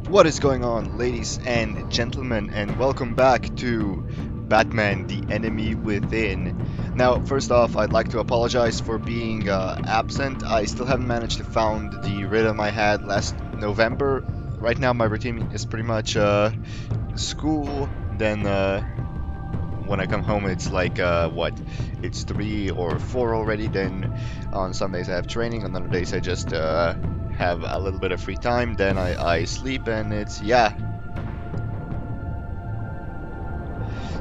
What is going on, ladies and gentlemen, and welcome back to Batman: The Enemy Within. Now, first off, I'd like to apologize for being absent. I still haven't managed to find the rhythm I had last November. Right now, my routine is pretty much school, then when I come home, it's like, it's 3 or 4 already. Then on some days I have training, on other days I just have a little bit of free time, then I sleep, and it's, yeah.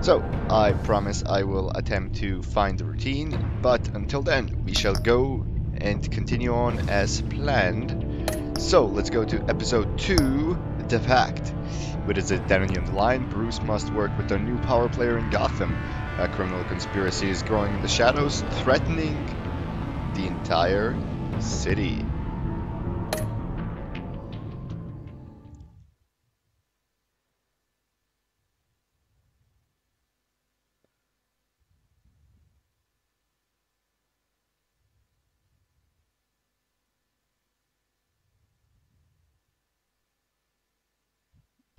So, I promise I will attempt to find the routine, but until then, we shall go and continue on as planned. So, let's go to episode 2, The Pact. With his identity on the line, Bruce must work with a new power player in Gotham. A criminal conspiracy is growing in the shadows, threatening the entire city.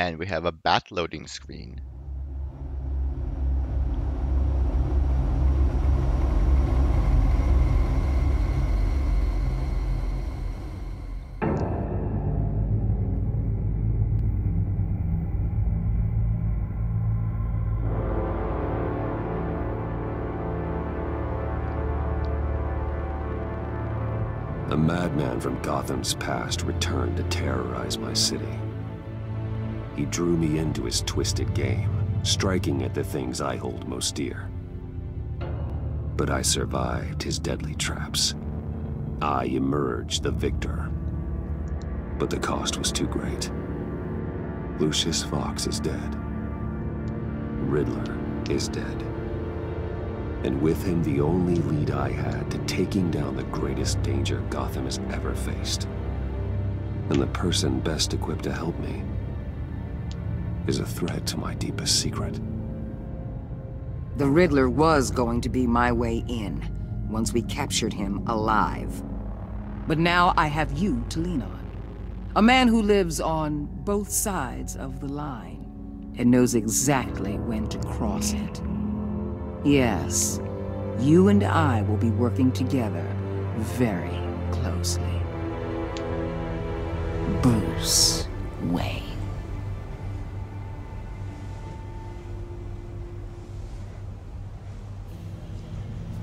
And we have a bat loading screen. A madman from Gotham's past returned to terrorize my city. He drew me into his twisted game, striking at the things I hold most dear. But I survived his deadly traps. I emerged the victor. But the cost was too great. Lucius Fox is dead. Riddler is dead. And with him, the only lead I had to taking down the greatest danger Gotham has ever faced. And the person best equipped to help me is a threat to my deepest secret. The Riddler was going to be my way in, once we captured him alive. But now I have you to lean on. A man who lives on both sides of the line, and knows exactly when to cross it. Yes, you and I will be working together very closely. Bruce Wayne.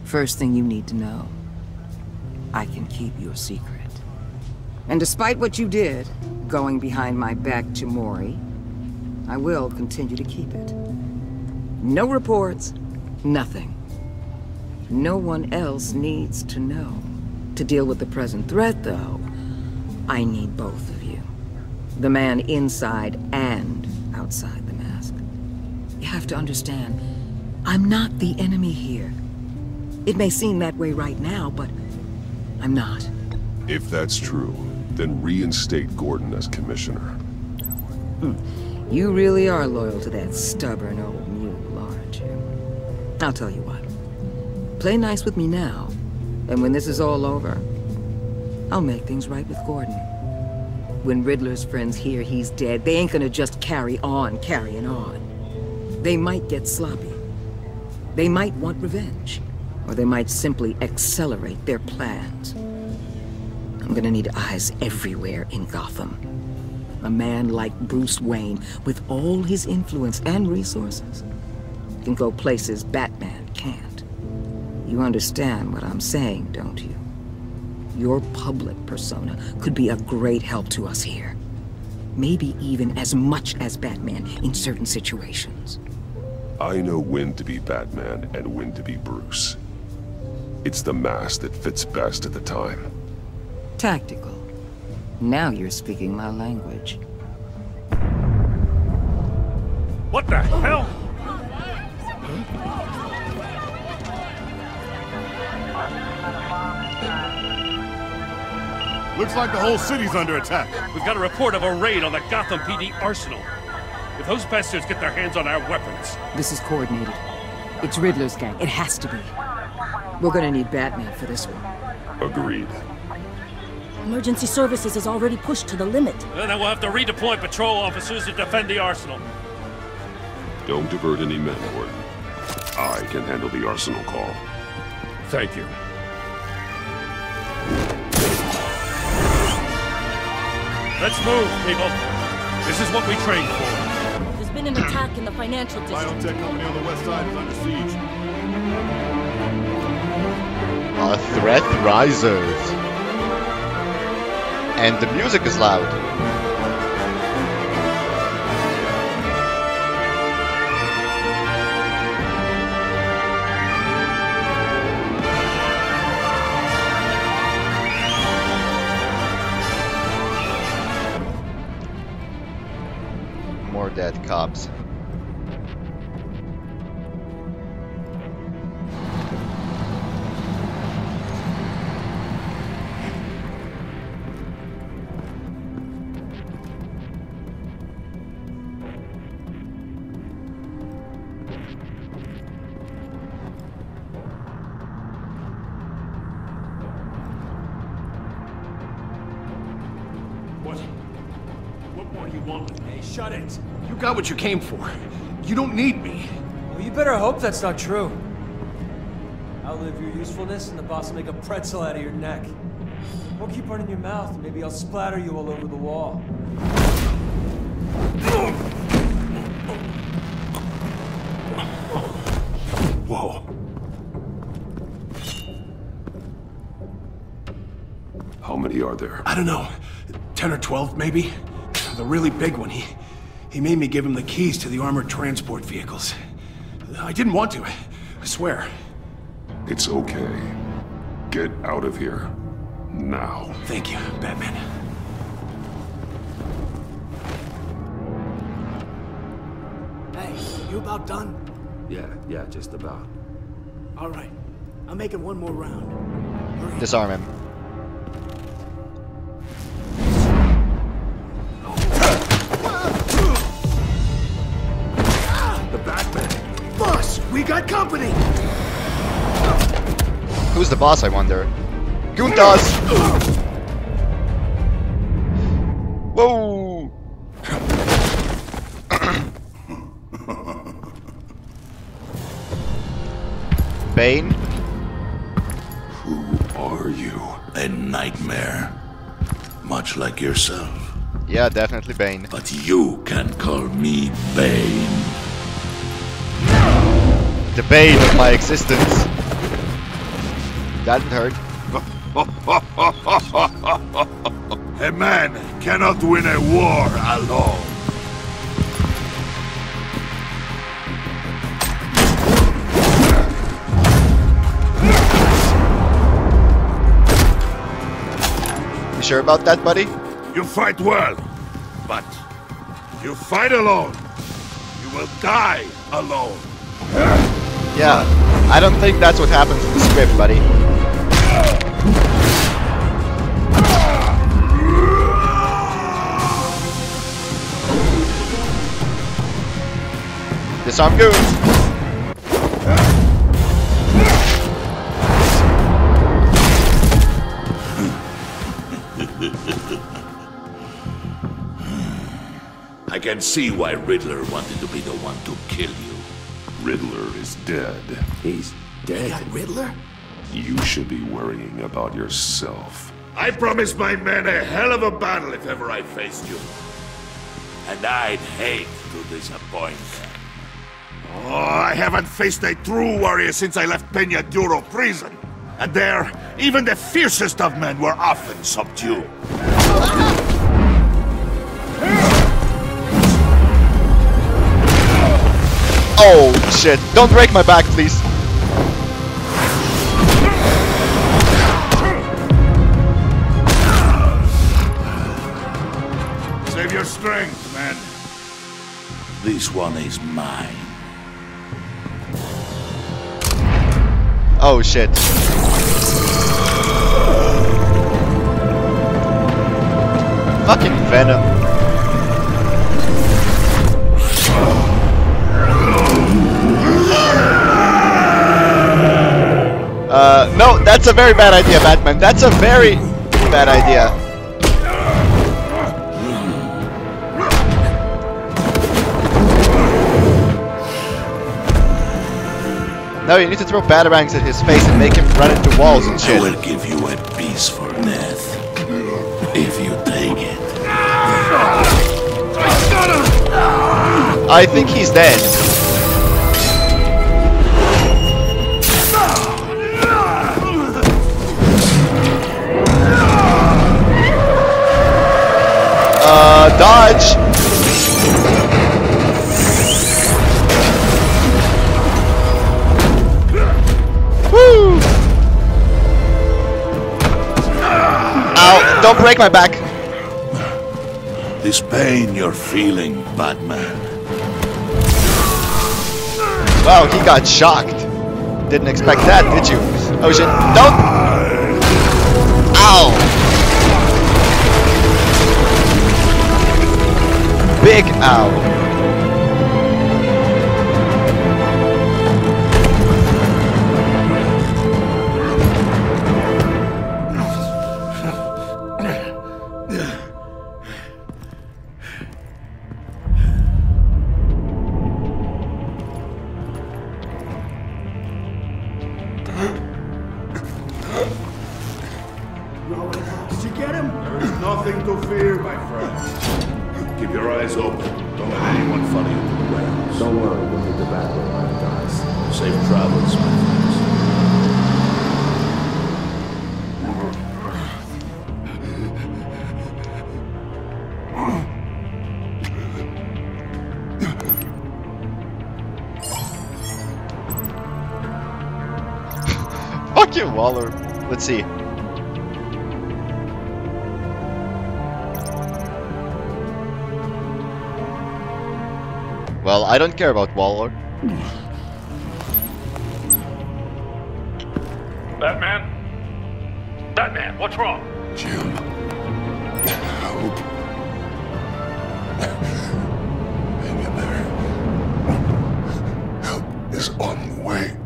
First thing you need to know, I can keep your secret. And despite what you did, going behind my back to Mori, I will continue to keep it. No reports, nothing. No one else needs to know. To deal with the present threat, though, I need both of you. The man inside and outside the mask. You have to understand, I'm not the enemy here. It may seem that way right now, but I'm not. If that's true, then reinstate Gordon as commissioner. You really are loyal to that stubborn old mule, aren't you? I'll tell you what. Play nice with me now, and when this is all over, I'll make things right with Gordon. When Riddler's friends hear he's dead, they ain't gonna just carry on carrying on. They might get sloppy. They might want revenge. Or they might simply accelerate their plans. I'm gonna need eyes everywhere in Gotham. A man like Bruce Wayne, with all his influence and resources, can go places Batman can't. You understand what I'm saying, don't you? Your public persona could be a great help to us here. Maybe even as much as Batman in certain situations. I know when to be Batman and when to be Bruce. It's the mask that fits best at the time. Tactical. Now you're speaking my language. What the hell? Looks like the whole city's under attack. We've got a report of a raid on the Gotham PD arsenal. If those bastards get their hands on our weapons... This is coordinated. It's Riddler's gang. It has to be. We're gonna need Batman for this one. Agreed. Emergency services is already pushed to the limit. Then we'll have to redeploy patrol officers to defend the arsenal. Don't divert any men, Warden. I can handle the arsenal call. Thank you. Let's move, people. This is what we trained for. There's been an attack in the financial district. Biotech company on the west side is under siege. A threat rises. And the music is loud. More dead cops. What more do you want? Hey, shut it. You got what you came for. You don't need me. Well, you better hope that's not true. Outlive your usefulness and the boss will make a pretzel out of your neck. Won't keep running your mouth and maybe I'll splatter you all over the wall. Whoa. How many are there? I don't know. 10 or 12, maybe? The really big one, he made me give him the keys to the armored transport vehicles. I didn't want to, I swear. It's okay. Get out of here. Now. Thank you, Batman. Hey, you about done? Yeah, just about. All right. I'm making one more round. Hurry. Disarm him. The Batman. Boss, we got company! Who's the boss, I wonder? Guntas! Whoa! Bane? Who are you? A nightmare. Much like yourself. Yeah, definitely Bane. But you can call me Bane. The bane of my existence. That hurt. A man cannot win a war alone. You sure about that, buddy? You fight well, but you fight alone. You will die alone. Yeah, I don't think that's what happens in the script, buddy. Disarm goons! I can see why Riddler wanted to be the one to kill you. Riddler is dead. He's dead. Got Riddler? You should be worrying about yourself. I promised my men a hell of a battle if ever I faced you. And I'd hate to disappoint them. Oh, I haven't faced a true warrior since I left Peña Duro prison. And there, even the fiercest of men were often subdued. Oh, shit. Don't break my back, please. Save your strength, man. This one is mine. Oh, shit. Fucking Venom. No, that's a very bad idea, Batman. That's a very bad idea. No, you need to throw batarangs at his face and make him run into walls and shit. I will give you a piece for death. If you take it. I think he's dead. Dodge! Woo! Ow, don't break my back. This pain you're feeling, Batman. Wow, he got shocked. Didn't expect that, did you? Oh shit, don't! Ow! Big ow. Did you get him? There's nothing to fear, my friend. Keep your eyes open. Don't let anyone follow you to the warehouse. Don't worry, we'll take the back way, guys. Safe travels, my friends. Fuck you, Waller. Let's see. Well, I don't care about Waller. Batman? Batman, what's wrong? Jim. Help. Hang in there. Help is on the way.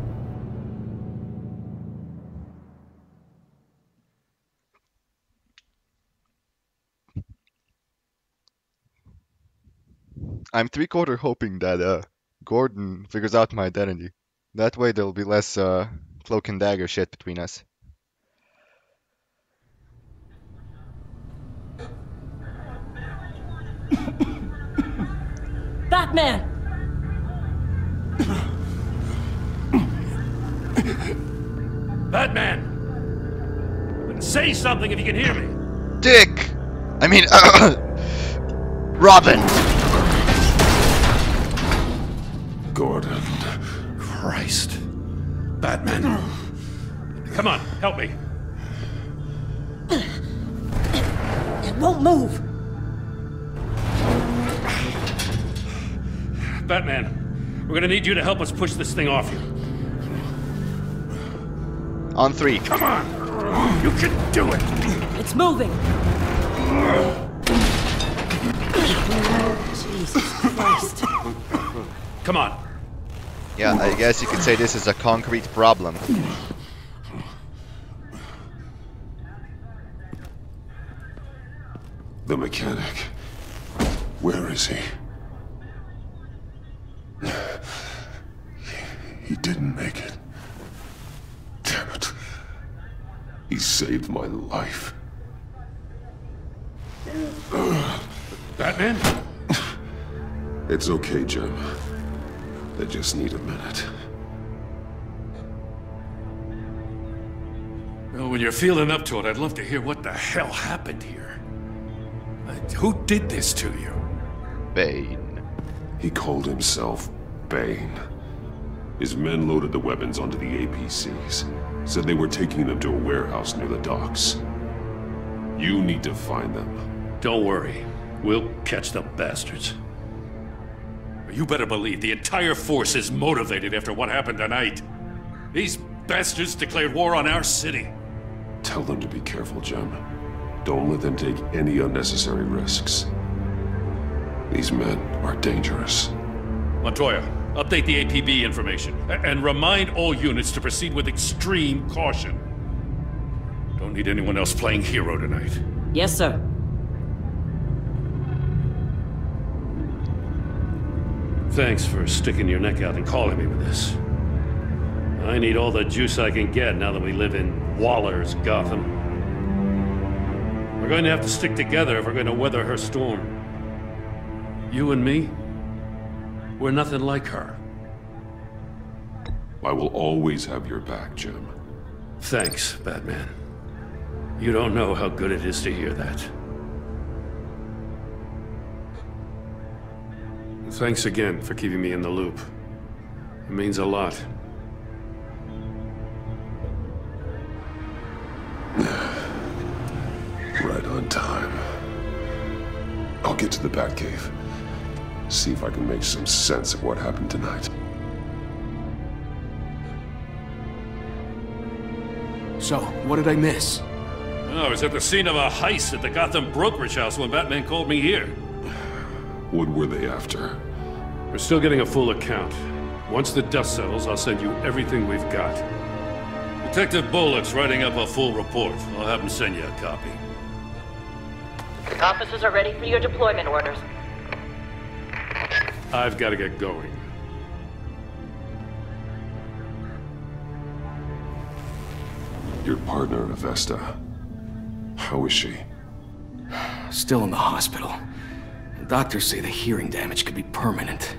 I'm 3/4 hoping that Gordon figures out my identity. That way there'll be less cloak and dagger shit between us. Batman! Batman! Say something if you can hear me. Dick! I mean, Robin! Gordon. Christ. Batman. Come on, help me. It won't move. Batman, we're gonna need you to help us push this thing off you. On 3. Come on! You can do it! It's moving. Jesus Christ. Come on. Yeah, I guess you could say this is a concrete problem. The mechanic. Where is he? He didn't make it. Damn it. He saved my life. Batman? It's okay, Jim. I just need a minute. Well, when you're feeling up to it, I'd love to hear what the hell happened here. Who did this to you? Bane. He called himself Bane. His men loaded the weapons onto the APCs. Said they were taking them to a warehouse near the docks. You need to find them. Don't worry. We'll catch the bastards. You better believe the entire force is motivated after what happened tonight. These bastards declared war on our city. Tell them to be careful, Jim. Don't let them take any unnecessary risks. These men are dangerous. Montoya, update the APB information, and remind all units to proceed with extreme caution. Don't need anyone else playing hero tonight. Yes, sir. Thanks for sticking your neck out and calling me with this. I need all the juice I can get now that we live in Waller's Gotham. We're going to have to stick together if we're going to weather her storm. You and me, we're nothing like her. I will always have your back, Jim. Thanks, Batman. You don't know how good it is to hear that. Thanks again for keeping me in the loop. It means a lot. Right on time. I'll get to the Batcave. See if I can make some sense of what happened tonight. So, what did I miss? Oh, I was at the scene of a heist at the Gotham brokerage house when Batman called me here. What were they after? We're still getting a full account. Once the dust settles, I'll send you everything we've got. Detective Bullock's writing up a full report. I'll have him send you a copy. Officers are ready for your deployment orders. I've got to get going. Your partner, Avesta. How is she? Still in the hospital. Doctors say the hearing damage could be permanent.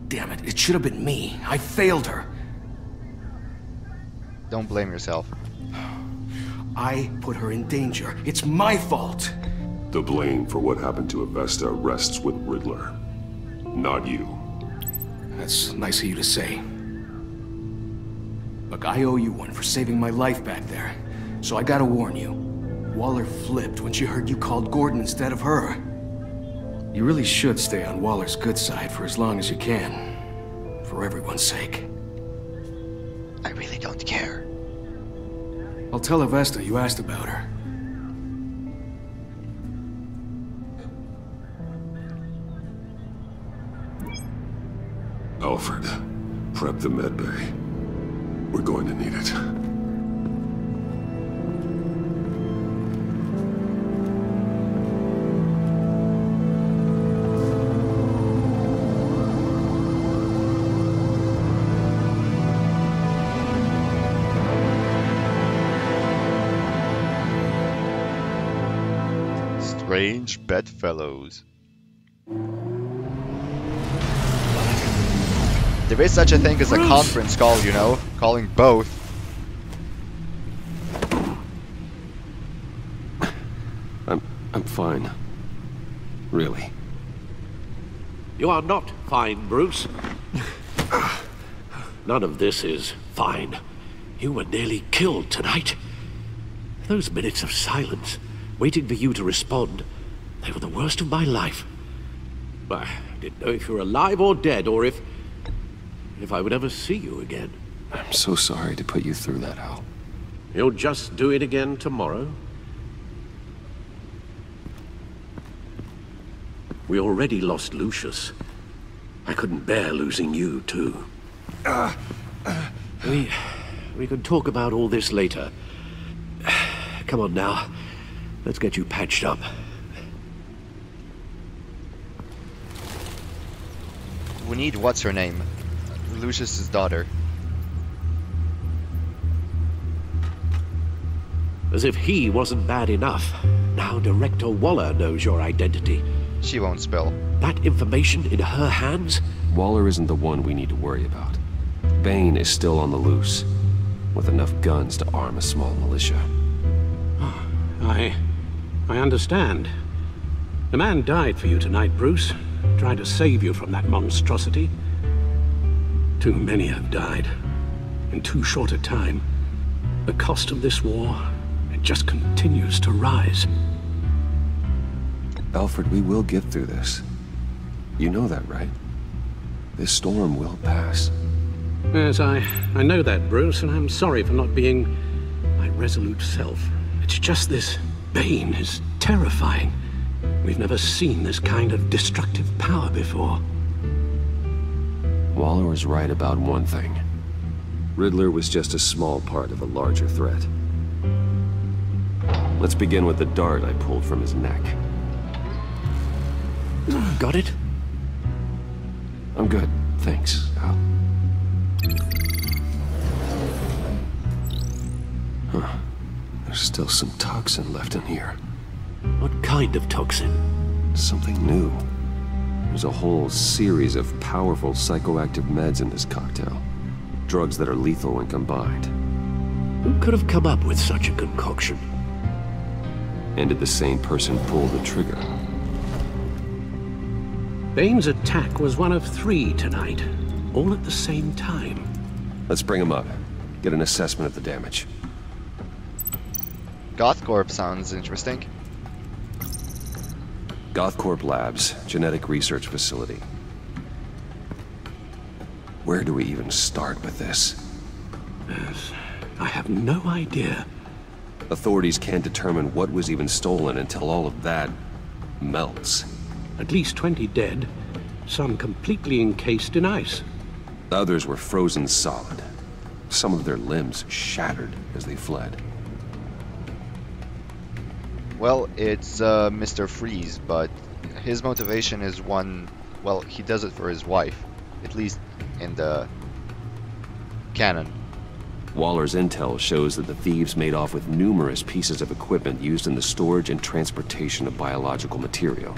Damn it, it should have been me. I failed her. Don't blame yourself. I put her in danger. It's my fault. The blame for what happened to Avesta rests with Riddler, not you. That's nice of you to say. Look, I owe you one for saving my life back there. So I gotta warn you. Waller flipped when she heard you called Gordon instead of her. You really should stay on Waller's good side for as long as you can. For everyone's sake. I really don't care. I'll tell Avesta you asked about her. Alfred, prep the medbay. We're going to need it. Strange bedfellows. There is such a thing as a conference call, you know? Calling both. I'm fine. Really. You are not fine, Bruce. None of this is fine. You were nearly killed tonight. Those minutes of silence, waiting for you to respond, they were the worst of my life. I didn't know if you were alive or dead, or if I would ever see you again. I'm so sorry to put you through that, Al. You'll just do it again tomorrow? We already lost Lucius. I couldn't bear losing you, too. We can talk about all this later. Come on now. Let's get you patched up. We need what's her name? Lucius's daughter. As if he wasn't bad enough. Now Director Waller knows your identity. She won't spill. That information in her hands? Waller isn't the one we need to worry about. Bane is still on the loose, with enough guns to arm a small militia. I understand. The man died for you tonight, Bruce. Tried to save you from that monstrosity. Too many have died. In too short a time. The cost of this war, it just continues to rise. Alfred, we will get through this. You know that, right? This storm will pass. Yes, I know that, Bruce, and I'm sorry for not being my resolute self. It's just this Bane is terrifying. We've never seen this kind of destructive power before. Waller was right about one thing. Riddler was just a small part of a larger threat. Let's begin with the dart I pulled from his neck. Got it? I'm good, thanks, Al. There's still some toxin left in here. What kind of toxin? Something new. There's a whole series of powerful psychoactive meds in this cocktail. Drugs that are lethal when combined. Who could have come up with such a concoction? And did the same person pull the trigger? Bane's attack was one of 3 tonight, all at the same time. Let's bring him up. Get an assessment of the damage. GothCorp sounds interesting. GothCorp Labs, genetic research facility. Where do we even start with this? Yes, I have no idea. Authorities can't determine what was even stolen until all of that melts. At least 20 dead, some completely encased in ice. Others were frozen solid. Some of their limbs shattered as they fled. Well, it's Mr. Freeze, but his motivation is one... Well, he does it for his wife. At least in the canon. Waller's intel shows that the thieves made off with numerous pieces of equipment used in the storage and transportation of biological material.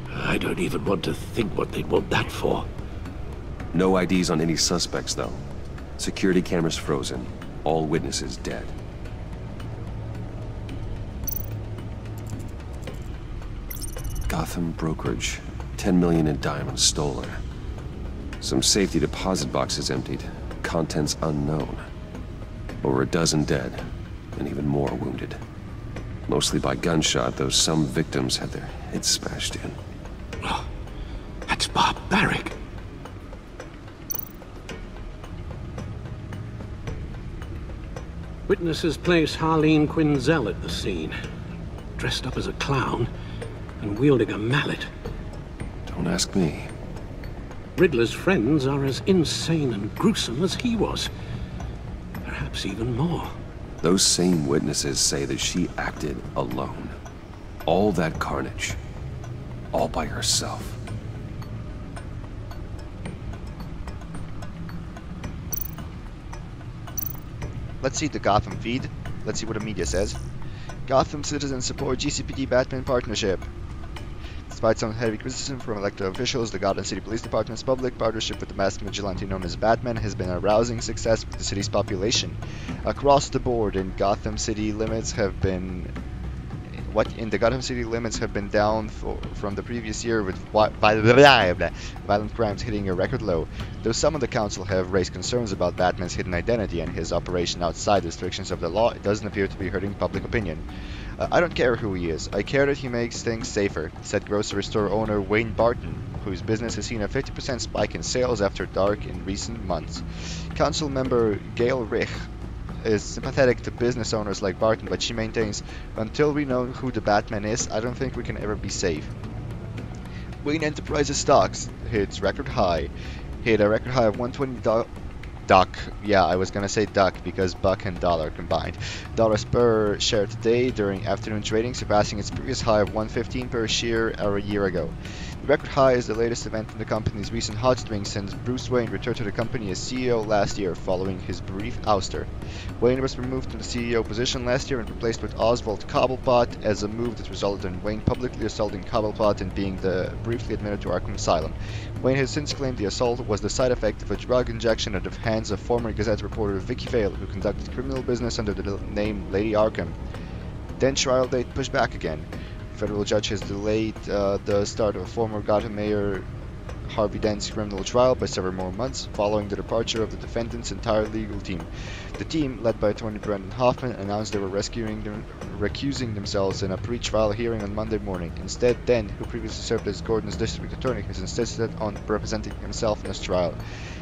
I don't even want to think what they'd want that for. No IDs on any suspects, though. Security cameras frozen. All witnesses dead. Gotham brokerage. 10 million in diamonds stolen. Some safety deposit boxes emptied. Contents unknown. Over a dozen dead, and even more wounded. Mostly by gunshot, though some victims had their heads smashed in. Oh, that's barbaric. Witnesses place Harleen Quinzel at the scene, dressed up as a clown and wielding a mallet. Don't ask me. Riddler's friends are as insane and gruesome as he was. Perhaps even more. Those same witnesses say that she acted alone. All that carnage. All by herself. Let's see the Gotham feed. Let's see what the media says. Gotham citizens support GCPD Batman partnership. Despite some heavy criticism from elected officials, the Gotham City Police Department's public partnership with the masked vigilante known as Batman has been a rousing success with the city's population. Across the board, in Gotham City limits have been down from the previous year, with violent crimes hitting a record low. Though some of the council have raised concerns about Batman's hidden identity and his operation outside the restrictions of the law, it doesn't appear to be hurting public opinion. I don't care who he is. I care that he makes things safer, said grocery store owner Wayne Barton, whose business has seen a 50% spike in sales after dark in recent months. Council member Gail Rich is sympathetic to business owners like Barton, but she maintains, until we know who the Batman is, I don't think we can ever be safe. Wayne Enterprises stocks hit a record high of 120 duck. Yeah, I was gonna say duck because buck and dollar combined. Dollars per share today during afternoon trading, surpassing its previous high of 115 per share a year ago. The record high is the latest event in the company's recent hot streak since Bruce Wayne returned to the company as CEO last year following his brief ouster. Wayne was removed from the CEO position last year and replaced with Oswald Cobblepot as a move that resulted in Wayne publicly assaulting Cobblepot and being briefly admitted to Arkham Asylum. Wayne has since claimed the assault was the side effect of a drug injection at the hands of former Gazette reporter Vicky Vale, who conducted criminal business under the name Lady Arkham. Then trial date pushed back again. A federal judge has delayed the start of former Gotham Mayor Harvey Dent's criminal trial by several more months, following the departure of the defendant's entire legal team. The team, led by attorney Brendan Hoffman, announced they were recusing themselves in a pre-trial hearing on Monday morning. Instead, Dent, who previously served as Gordon's district attorney, has insisted on representing himself in his trial.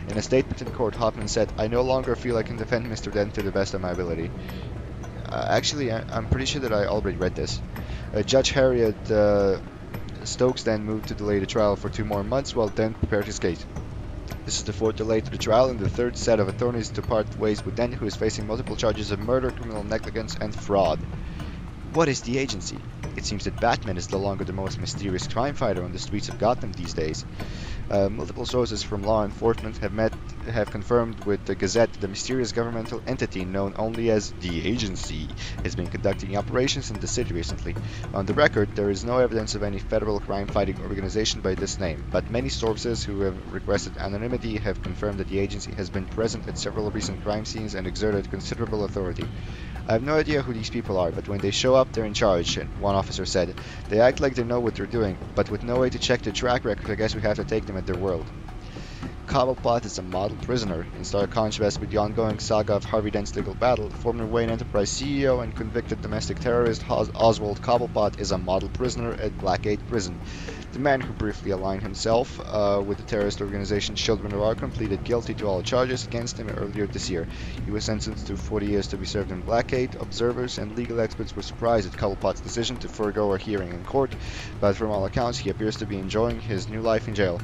In a statement in court, Hoffman said, "I no longer feel I can defend Mr. Dent to the best of my ability." Actually, I'm pretty sure that I already read this. Judge Harriet Stokes then moved to delay the trial for 2 more months while Dent prepared his case. This is the 4th delay to the trial and the 3rd set of attorneys to part ways with Dent, who is facing multiple charges of murder, criminal negligence, and fraud. What is the agency? It seems that Batman is no longer the most mysterious crime fighter on the streets of Gotham these days. Multiple sources from law enforcement have have confirmed with the Gazette the mysterious governmental entity known only as the Agency has been conducting operations in the city recently. On the record, there is no evidence of any federal crime-fighting organization by this name, but many sources who have requested anonymity have confirmed that the Agency has been present at several recent crime scenes and exerted considerable authority. I have no idea who these people are, but when they show up, they're in charge, one officer said. They act like they know what they're doing, but with no way to check their track record, I guess we have to take them at their word. Cobblepot is a model prisoner. In stark contrast with the ongoing saga of Harvey Dent's legal battle, former Wayne Enterprise CEO and convicted domestic terrorist Oswald Cobblepot is a model prisoner at Blackgate Prison. The man who briefly aligned himself with the terrorist organization Children of Arkham pleaded guilty to all charges against him earlier this year. He was sentenced to 40 years to be served in Blackgate. Observers and legal experts were surprised at Cobblepot's decision to forego a hearing in court, but from all accounts he appears to be enjoying his new life in jail.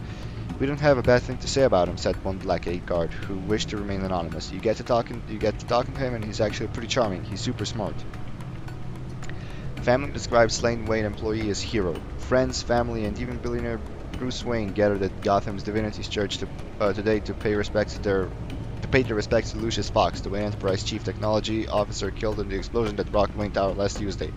We don't have a bad thing to say about him, said one Blackgate guard, who wished to remain anonymous. You get to talking to him and he's actually pretty charming. He's super smart. Family describes slain Wayne employee as hero. Friends, family, and even billionaire Bruce Wayne gathered at Gotham's Divinity's Church today to pay their respects to Lucius Fox, the Wayne Enterprise chief technology officer killed in the explosion that rocked Wayne Tower last Tuesday.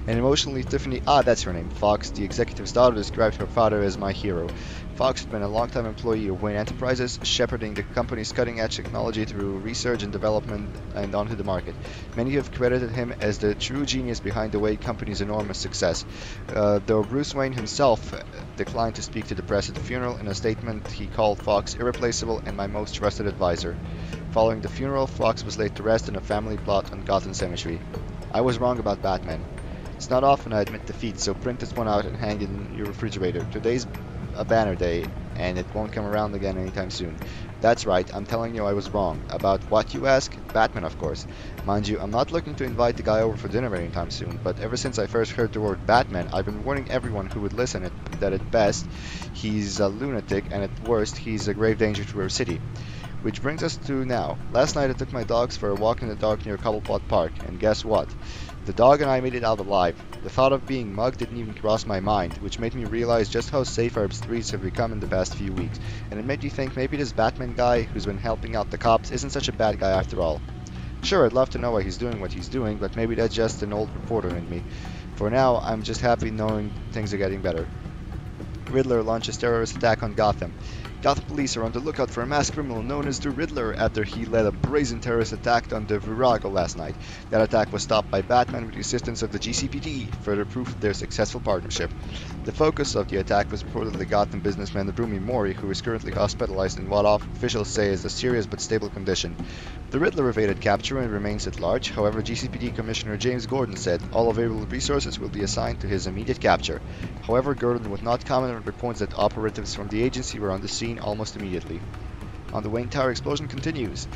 And emotionally, Tiffany, that's her name, Fox, the executive's daughter, described her father as my hero. Fox had been a longtime employee of Wayne Enterprises, shepherding the company's cutting-edge technology through research and development and onto the market. Many have credited him as the true genius behind the Wayne company's enormous success. Though Bruce Wayne himself declined to speak to the press at the funeral, in a statement he called Fox irreplaceable and my most trusted advisor. Following the funeral, Fox was laid to rest in a family plot on Gotham Cemetery. I was wrong about Batman. It's not often I admit defeat, so print this one out and hang it in your refrigerator. Today's a banner day, and it won't come around again anytime soon. That's right, I'm telling you I was wrong. About what, you ask? Batman, of course. Mind you, I'm not looking to invite the guy over for dinner anytime soon, but ever since I first heard the word Batman, I've been warning everyone who would listen that at best, he's a lunatic, and at worst, he's a grave danger to our city. Which brings us to now. Last night I took my dogs for a walk in the dark near Cobblepot Park, and guess what? The dog and I made it out alive. The thought of being mugged didn't even cross my mind, which made me realize just how safe our streets have become in the past few weeks, and it made me think maybe this Batman guy who's been helping out the cops isn't such a bad guy after all. Sure, I'd love to know why he's doing what he's doing, but maybe that's just an old reporter in me. For now, I'm just happy knowing things are getting better. Riddler launches terrorist attack on Gotham. Gotham police are on the lookout for a masked criminal known as the Riddler after he led a brazen terrorist attack on the Virago last night. That attack was stopped by Batman with the assistance of the GCPD, further proof of their successful partnership. The focus of the attack was reportedly Gotham businessman Rumi Mori, who is currently hospitalized in what officials say is a serious but stable condition. The Riddler evaded capture and remains at large. However, GCPD Commissioner James Gordon said all available resources will be assigned to his immediate capture. However, Gordon would not comment on reports that operatives from the agency were on the scene almost immediately. On the Wayne Tower explosion continues.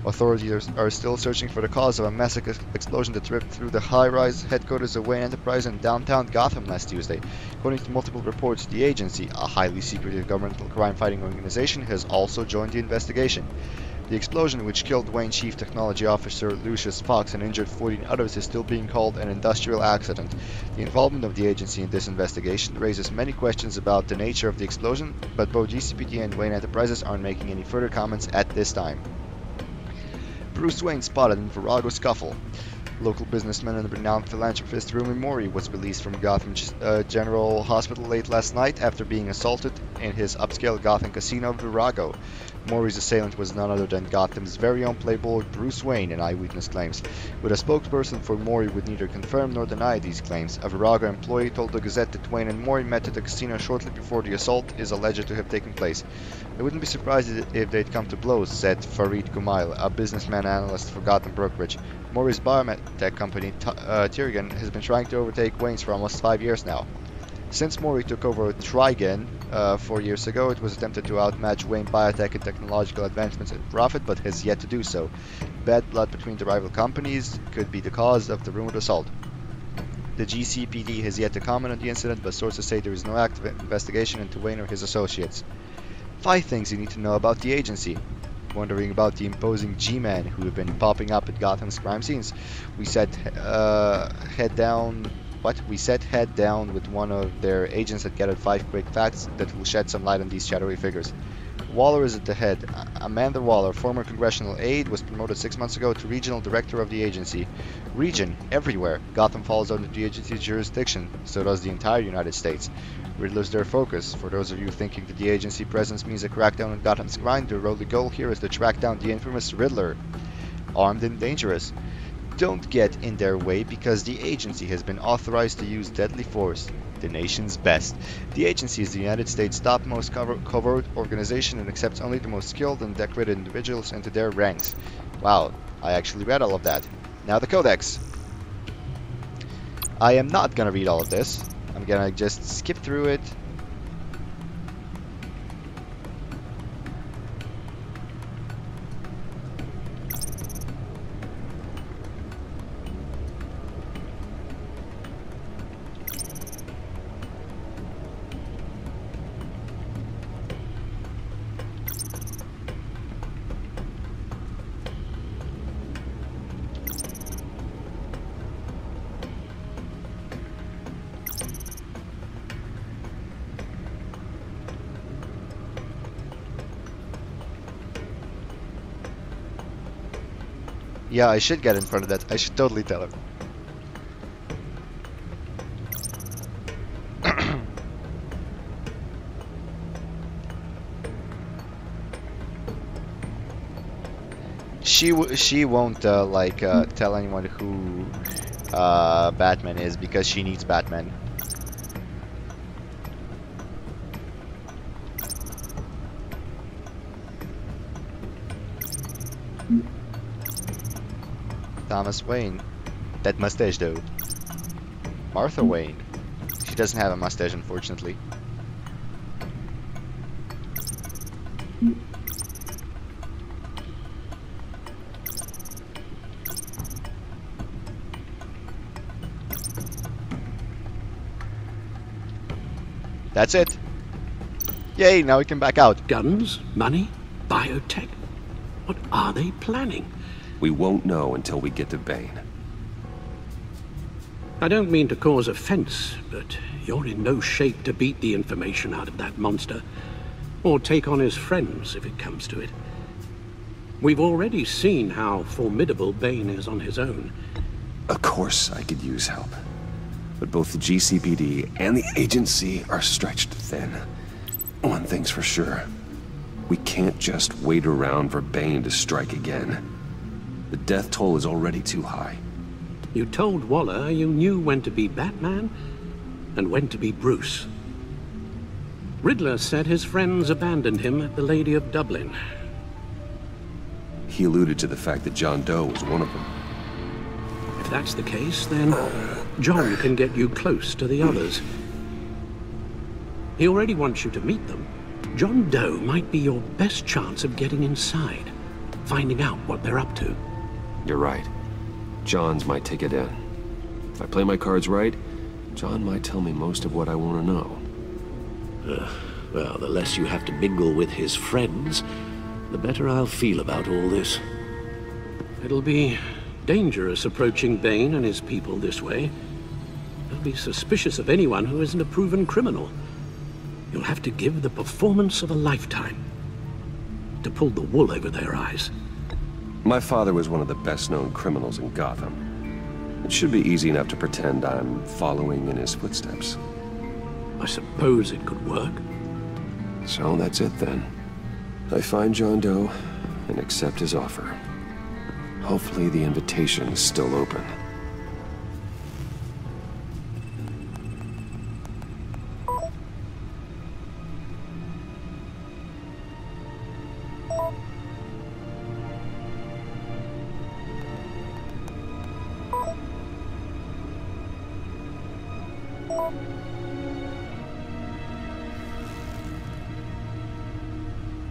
Authorities are still searching for the cause of a massive explosion that ripped through the high-rise headquarters of Wayne Enterprise in downtown Gotham last Tuesday. According to multiple reports, the agency, a highly secretive governmental crime-fighting organization, has also joined the investigation. The explosion, which killed Wayne Chief Technology Officer Lucius Fox and injured 14 others, is still being called an industrial accident. The involvement of the agency in this investigation raises many questions about the nature of the explosion, but both GCPD and Wayne Enterprises aren't making any further comments at this time. Bruce Wayne spotted in Virago scuffle. Local businessman and renowned philanthropist Rumi Mori was released from Gotham General Hospital late last night after being assaulted in his upscale Gotham casino Virago. Mori's assailant was none other than Gotham's very own playboy Bruce Wayne, an eyewitness claims. With a spokesperson for Mori would neither confirm nor deny these claims, a Virago employee told the Gazette that Wayne and Mori met at the casino shortly before the assault is alleged to have taken place. I wouldn't be surprised if they'd come to blows, said Farid Kumail, a businessman analyst for Gotham Brokerage. Mori's biotech company, Tyrigan, has been trying to overtake Wayne's for almost 5 years now. Since Mori took over Trigen 4 years ago, it was attempted to outmatch Wayne Biotech in technological advancements and profit, but has yet to do so. Bad blood between the rival companies could be the cause of the rumored assault. The GCPD has yet to comment on the incident, but sources say there is no active investigation into Wayne or his associates. 5 things you need to know about the agency. Wondering about the imposing G-Men who have been popping up at Gotham's crime scenes? We said head down with one of their agents that gathered 5 quick facts that will shed some light on these shadowy figures. Waller is at the head. Amanda Waller, former congressional aide, was promoted 6 months ago to regional director of the agency. Region, everywhere. Gotham falls under the agency's jurisdiction, so does the entire United States. Riddler's their focus. For those of you thinking that the agency presence means a crackdown on Gotham's crime, the only goal here is to track down the infamous Riddler. Armed and dangerous. Don't get in their way because the agency has been authorized to use deadly force. The nation's best. The agency is the United States' topmost covert organization and accepts only the most skilled and decorated individuals into their ranks. Wow, I actually read all of that. Now the Codex. I am not gonna read all of this. I'm gonna just skip through it. Yeah, I should get in front of that. I should totally tell her. She won't tell anyone who Batman is because she needs Batman. Thomas Wayne. That mustache though. Martha Wayne. She doesn't have a mustache, unfortunately. That's it. Yay, now we can back out. Guns? Money? Biotech? What are they planning? We won't know until we get to Bane. I don't mean to cause offense, but you're in no shape to beat the information out of that monster, or take on his friends if it comes to it. We've already seen how formidable Bane is on his own. Of course I could use help. But both the GCPD and the agency are stretched thin. One thing's for sure. We can't just wait around for Bane to strike again. The death toll is already too high. You told Waller you knew when to be Batman and when to be Bruce. Riddler said his friends abandoned him at the Lady of Dublin. He alluded to the fact that John Doe was one of them. If that's the case, then John can get you close to the others. He already wants you to meet them. John Doe might be your best chance of getting inside, finding out what they're up to. You're right. John's my ticket in. If I play my cards right, John might tell me most of what I want to know. Well, the less you have to mingle with his friends, the better I'll feel about all this. It'll be dangerous approaching Bane and his people this way. They'll be suspicious of anyone who isn't a proven criminal. You'll have to give the performance of a lifetime to pull the wool over their eyes. My father was one of the best-known criminals in Gotham. It should be easy enough to pretend I'm following in his footsteps. I suppose it could work. So that's it then. I find John Doe and accept his offer. Hopefully the invitation is still open.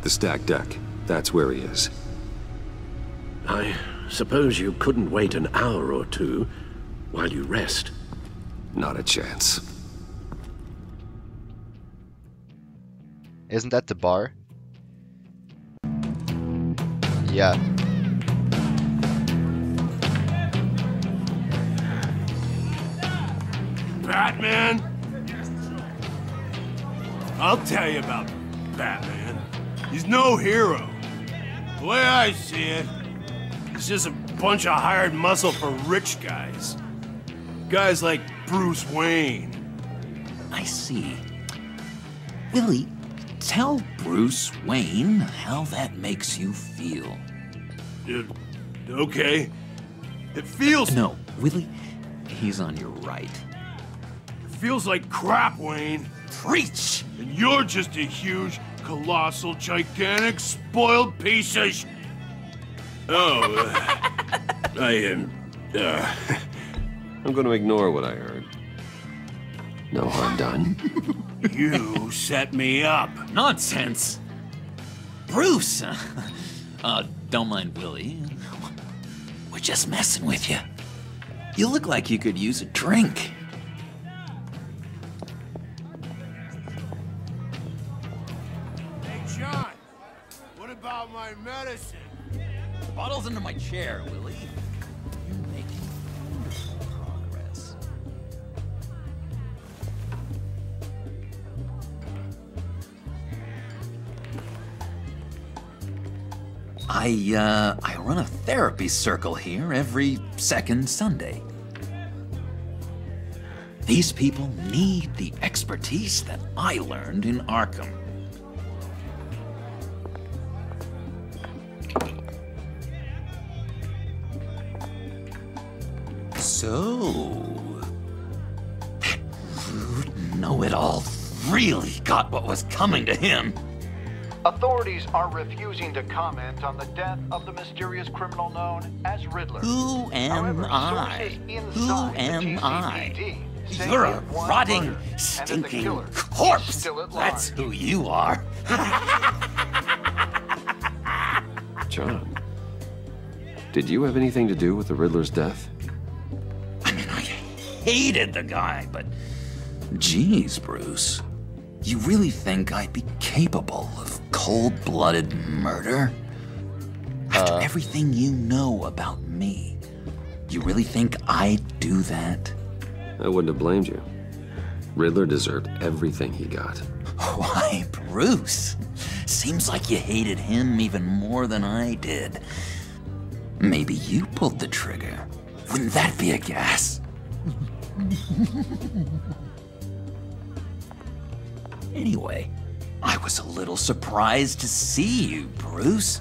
The stacked deck. That's where he is. I suppose you couldn't wait an hour or two while you rest? Not a chance. Isn't that the bar? Yeah. Batman? I'll tell you about Batman. He's no hero. The way I see it, it's just a bunch of hired muscle for rich guys. Guys like Bruce Wayne. I see. Willie, tell Bruce Wayne how that makes you feel. Okay. It feels... No, Willie, he's on your right. It feels like crap, Wayne. Preach! And you're just a huge, colossal, gigantic, spoiled piece of sh... Oh, I am... I'm gonna ignore what I heard. No harm done. You set me up. Nonsense! Bruce! Don't mind Willie. We're just messing with you. You look like you could use a drink. Hey, John. What about my medicine? The bottle's under my chair, Willie. You're making progress. I run a therapy circle here every second Sunday. These people need the expertise that I learned in Arkham. So, that rude know-it-all really got what was coming to him. Authorities are refusing to comment on the death of the mysterious criminal known as Riddler. Who am I? Who am I? You're a rotting, stinking corpse. That's who you are. John, did you have anything to do with the Riddler's death? I mean, I hated the guy, but geez, Bruce. You really think I'd be capable of cold-blooded murder? After everything you know about me, you really think I'd do that? I wouldn't have blamed you. Riddler deserved everything he got. Why, Bruce? Seems like you hated him even more than I did. Maybe you pulled the trigger. Wouldn't that be a gas? Anyway, I was a little surprised to see you, Bruce.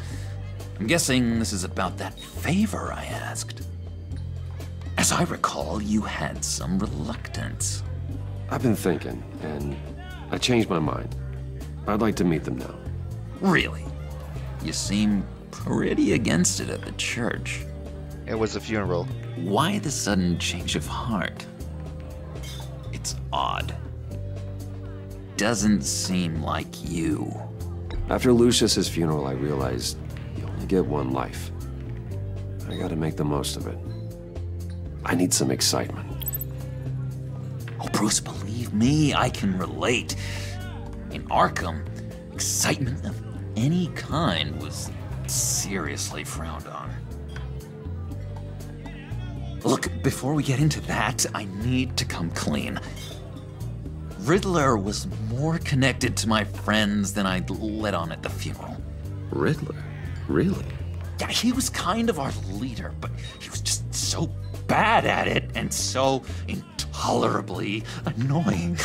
I'm guessing this is about that favor I asked. As I recall, you had some reluctance. I've been thinking, and I changed my mind. I'd like to meet them now. Really? You seem pretty against it at the church. It was a funeral. Why the sudden change of heart? It's odd. Doesn't seem like you. After Lucius's funeral, I realized you only get one life. I gotta make the most of it. I need some excitement. Oh, Bruce, believe me, I can relate. In Arkham, excitement of any kind was seriously frowned on. Look, before we get into that, I need to come clean. Riddler was more connected to my friends than I'd let on at the funeral. Riddler? Really? Yeah, he was kind of our leader, but he was just so bad at it and so intolerably annoying.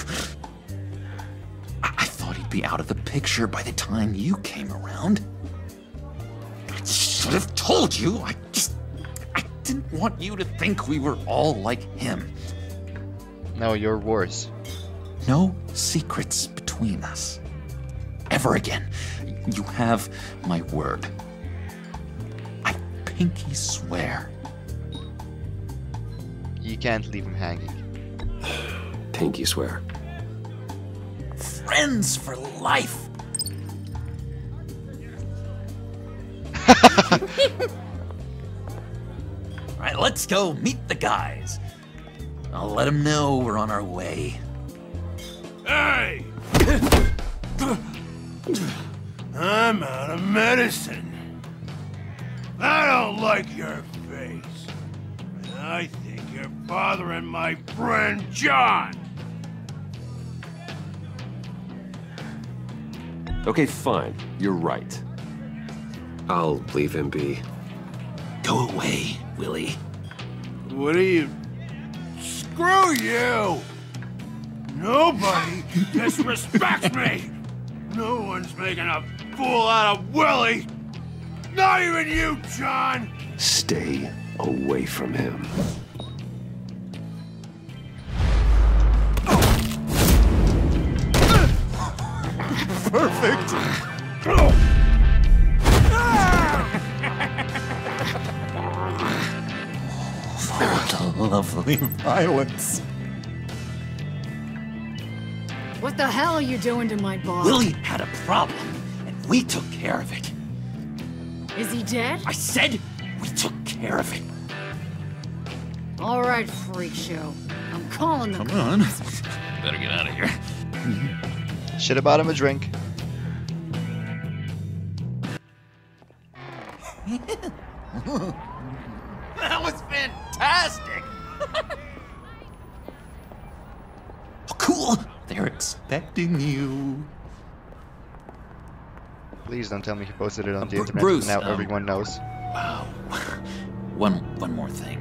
I thought he'd be out of the picture by the time you came around. I should have told you. I didn't want you to think we were all like him. No, you're worse. No secrets between us. Ever again. You have my word. I pinky swear. You can't leave him hanging. Pinky swear. Friends for life. All right, let's go meet the guys. I'll let them know we're on our way. Hey! I'm out of medicine. I don't like your face. And I think you're bothering my friend John. Okay, fine. You're right. I'll leave him be. Go away, Willie. What are you... Screw you! Nobody disrespects me! No one's making a fool out of Willie! Not even you, John! Stay away from him. Perfect! That lovely violence. What the hell are you doing to my bar? Willie had a problem, and we took care of it. Is he dead? I said we took care of it. All right, freak show. I'm calling the Come cops. on. Better get out of here. Should have bought him a drink. That was fantastic! Oh, cool! They're expecting you. Please don't tell me he posted it on the internet. Bruce, Now everyone knows. Wow. One more thing.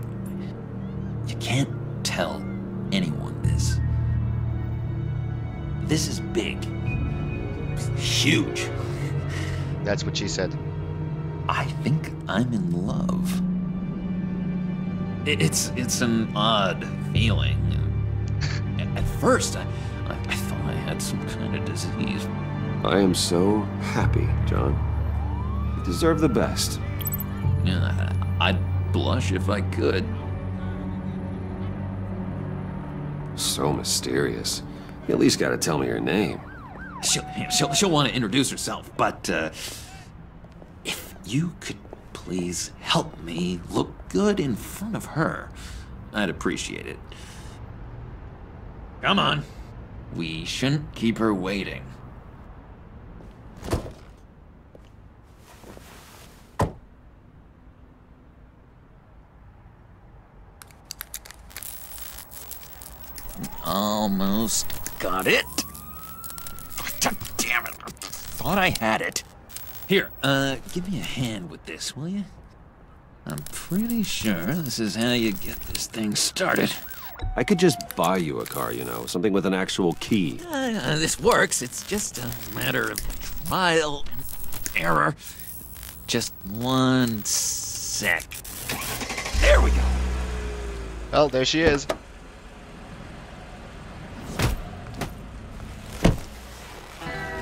You can't tell anyone this. This is big. Huge. That's what she said. I think I'm in love. It's an odd feeling. At first, I thought I had some kind of disease. I am so happy, John. You deserve the best. Yeah, I'd blush if I could. So mysterious. You at least gotta tell me her name. She'll want to introduce herself, but if you could please help me look good in front of her, I'd appreciate it. Come on. We shouldn't keep her waiting. Almost got it. God damn it. I thought I had it. Here, give me a hand with this, will you? I'm pretty sure this is how you get this thing started. I could just buy you a car, you know, something with an actual key. This works. It's just a matter of trial and error. Just 1 sec. There we go. Well, there she is.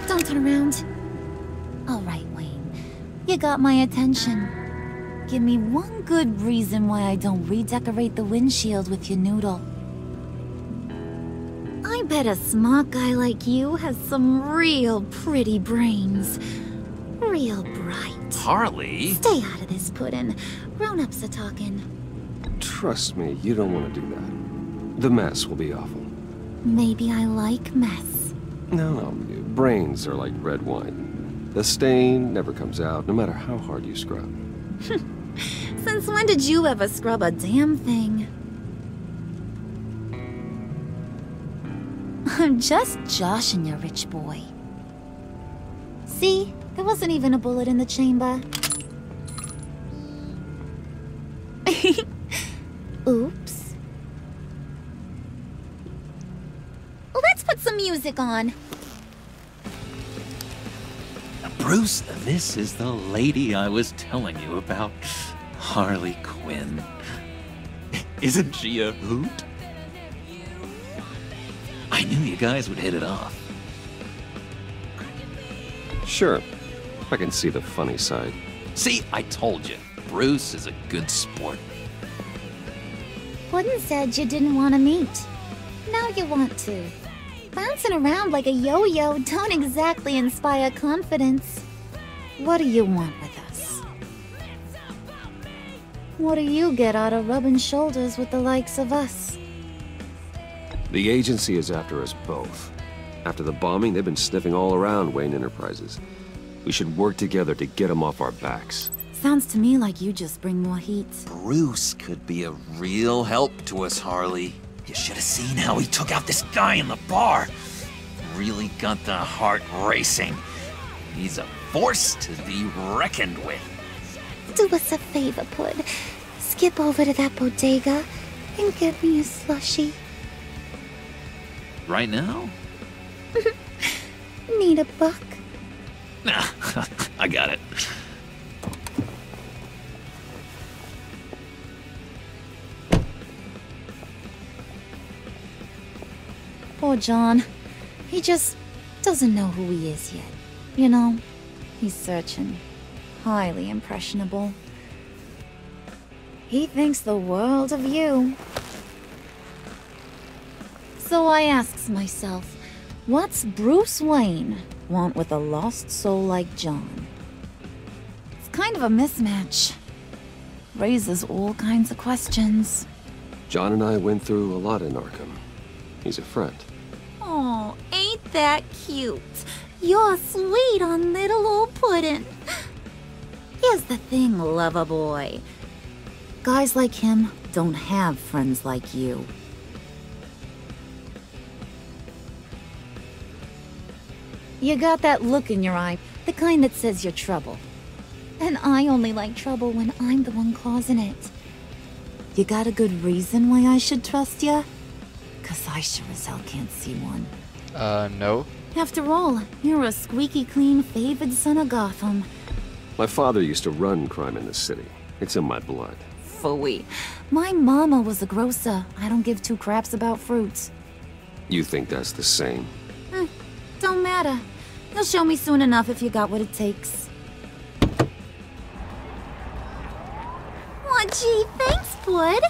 Don't turn around. All right, Wayne. You got my attention. Give me one good reason why I don't redecorate the windshield with your noodle. I bet a smart guy like you has some real pretty brains. Real bright. Harley? Stay out of this, Puddin'. Grown-ups are talking. Trust me, you don't want to do that. The mess will be awful. Maybe I like mess. No, brains are like red wine. The stain never comes out, no matter how hard you scrub. Since when did you ever scrub a damn thing? I'm just joshing you, rich boy. See? There wasn't even a bullet in the chamber. Oops. Let's put some music on. Bruce, this is the lady I was telling you about. Harley Quinn. Isn't she a hoot? I knew you guys would hit it off. Sure, I can see the funny side. See, I told you, Bruce is a good sport. Puddin' said you didn't want to meet. Now you want to. Bouncing around like a yo-yo don't exactly inspire confidence. What do you want with us? What do you get out of rubbing shoulders with the likes of us? The agency is after us both. After the bombing, they've been sniffing all around Wayne Enterprises. We should work together to get them off our backs. Sounds to me like you just bring more heat. Bruce could be a real help to us, Harley. You should have seen how he took out this guy in the bar. Really got the heart racing. He's a force to be reckoned with. Do us a favor, Pud. Skip over to that bodega and get me a slushie. Right now? Need a buck? Nah, I got it. Poor John. He just doesn't know who he is yet. You know, he's searching. Highly impressionable. He thinks the world of you. So I asks myself, what's Bruce Wayne want with a lost soul like John? It's kind of a mismatch. Raises all kinds of questions. John and I went through a lot in Arkham. He's a friend. Oh, ain't that cute? You're sweet on little old Puddin'. Here's the thing, lover boy. Guys like him don't have friends like you. You got that look in your eye, the kind that says you're trouble. And I only like trouble when I'm the one causing it. You got a good reason why I should trust you? 'Cause I sure as hell can't see one. No. After all, you're a squeaky clean favored son of Gotham. My father used to run crime in the city. It's in my blood. Phooey. My mama was a grocer. I don't give two craps about fruits. You think that's the same? Don't matter. You'll show me soon enough if you got what it takes. Aw, gee, thanks, Bud.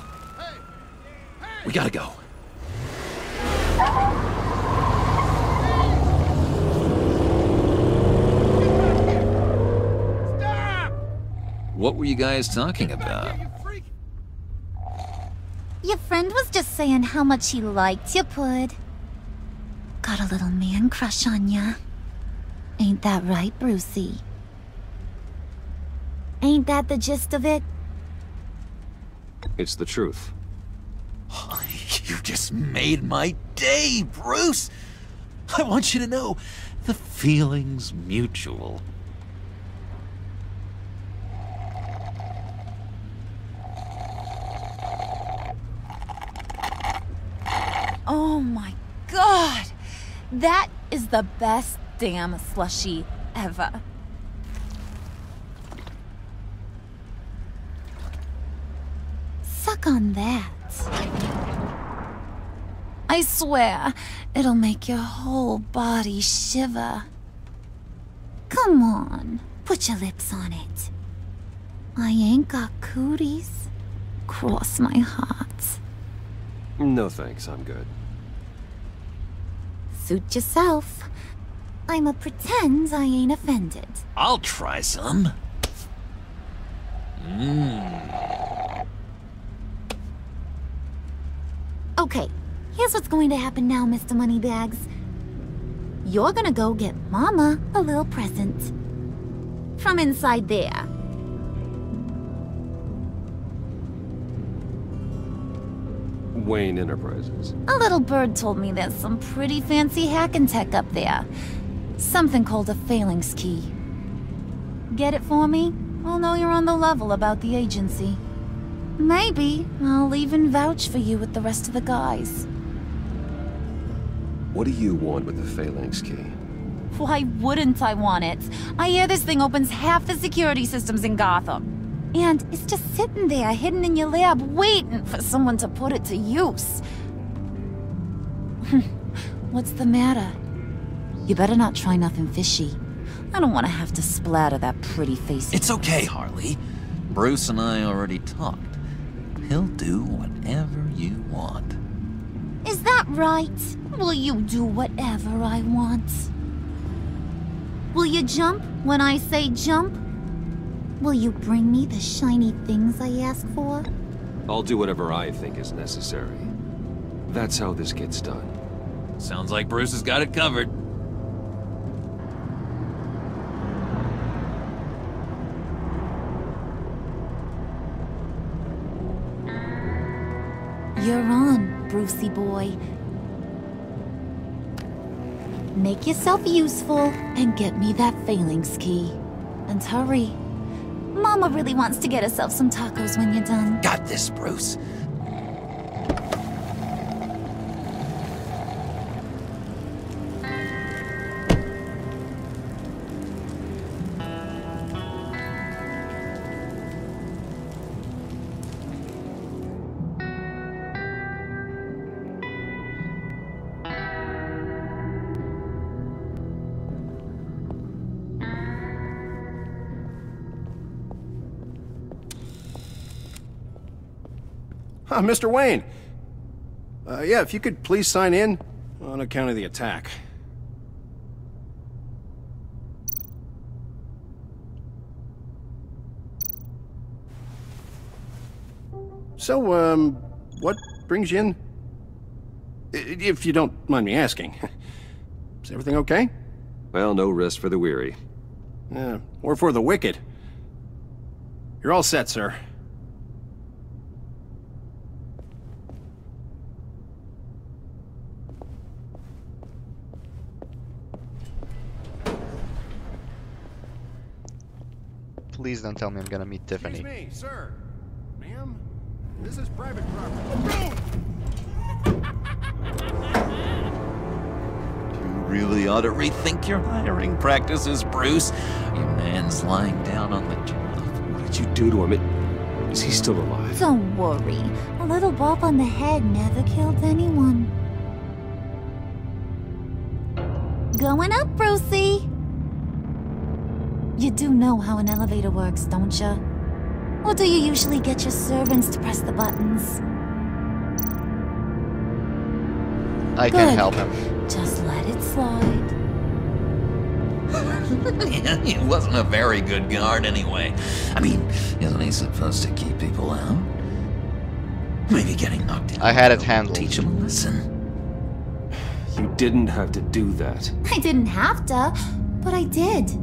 We gotta go. What were you guys talking about? Your friend was just saying how much he liked you, Pud. Got a little man crush on ya. Ain't that right, Brucey? Ain't that the gist of it? It's the truth. You just made my day, Bruce! I want you to know, the feeling's mutual. Oh my god! That is the best damn slushie ever. Suck on that. I swear, it'll make your whole body shiver. Come on, put your lips on it. I ain't got cooties. Cross my heart. No thanks, I'm good. Suit yourself. I'ma pretend I ain't offended. I'll try some. Okay, here's what's going to happen now, Mr. Moneybags. You're gonna go get Mama a little present. From inside there. Wayne Enterprises. A little bird told me there's some pretty fancy hacking tech up there. Something called a phalanx key. Get it for me? I'll know you're on the level about the agency. Maybe I'll even vouch for you with the rest of the guys. What do you want with the phalanx key? Why wouldn't I want it? I hear this thing opens half the security systems in Gotham. And it's just sitting there, hidden in your lab, waiting for someone to put it to use. What's the matter? You better not try nothing fishy. I don't want to have to splatter that pretty face. It's okay, Harley. Bruce and I already talked. He'll do whatever you want. Is that right? Will you do whatever I want? Will you jump when I say jump? Will you bring me the shiny things I ask for? I'll do whatever I think is necessary. That's how this gets done. Sounds like Bruce has got it covered. You're on, Brucey boy. make yourself useful and get me that phalanx key. And hurry. Mama really wants to get herself some tacos when you're done. Got this, Bruce. Mr. Wayne. Yeah, if you could please sign in on account of the attack. So, what brings you in? If you don't mind me asking. Is everything okay? Well, no rest for the weary. Or for the wicked. You're all set, sir. Please don't tell me I'm gonna meet Tiffany. Excuse me, sir. Ma'am, this is private property. You really ought to rethink your hiring practices, Bruce. Your man's lying down on the job. What did you do to him? Is he still alive? Don't worry. A little bump on the head never killed anyone. Going up, Brucey. You do know how an elevator works, don't you? Or do you usually get your servants to press the buttons? I can help him. Just let it slide. He wasn't a very good guard anyway. I mean, isn't he supposed to keep people out? Maybe getting knocked down. I had it handled. Teach him a lesson. You didn't have to do that. I didn't have to, but I did.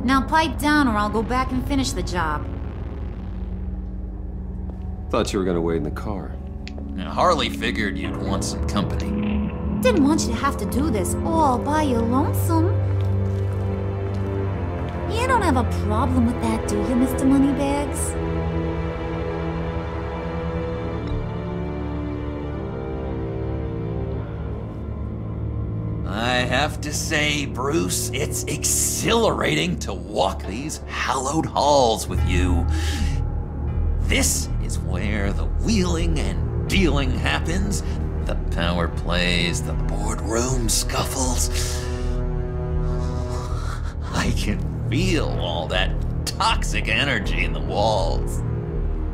Now pipe down or I'll go back and finish the job. Thought you were gonna wait in the car. Now, Harley figured you'd want some company. Didn't want you to have to do this all by your lonesome. You don't have a problem with that, do you, Mr. Moneybags? I have to say, Bruce, it's exhilarating to walk these hallowed halls with you. This is where the wheeling and dealing happens, the power plays, the boardroom scuffles. I can feel all that toxic energy in the walls.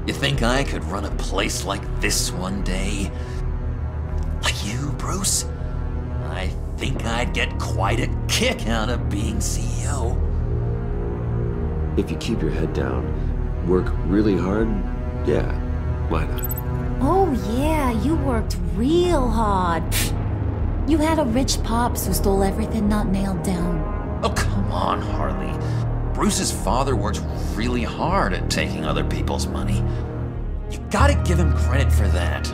You think I could run a place like this one day? Like you, Bruce? I think I'd get quite a kick out of being CEO. If you keep your head down, work really hard, yeah, why not? Oh yeah, you worked real hard. You had a rich pops who stole everything not nailed down. Oh, come on, Harley. Bruce's father worked really hard at taking other people's money. You gotta give him credit for that.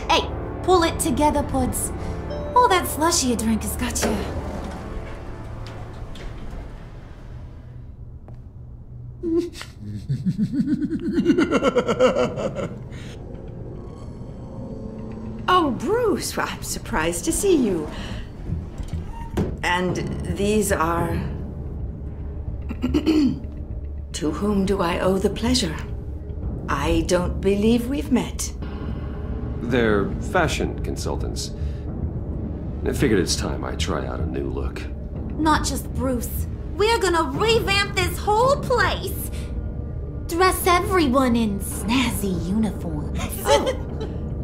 Hey, pull it together, Puds. All that slushy you drink has got you. Oh, Bruce, well, I'm surprised to see you. And these are... To whom do I owe the pleasure? I don't believe we've met. They're fashion consultants. I figured it's time I try out a new look. Not just Bruce. We're gonna revamp this whole place. Dress everyone in snazzy uniforms. Oh.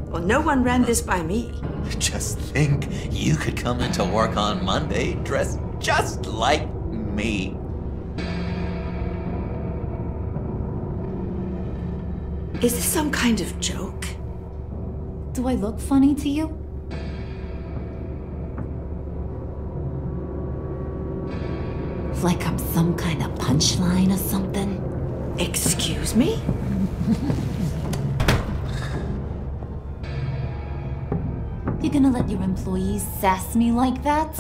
Well, no one ran this by me. Just think, you could come into work on Monday dressed just like me. Is this some kind of joke? Do I look funny to you? Like I'm some kind of punchline or something? Excuse me? You gonna let your employees sass me like that?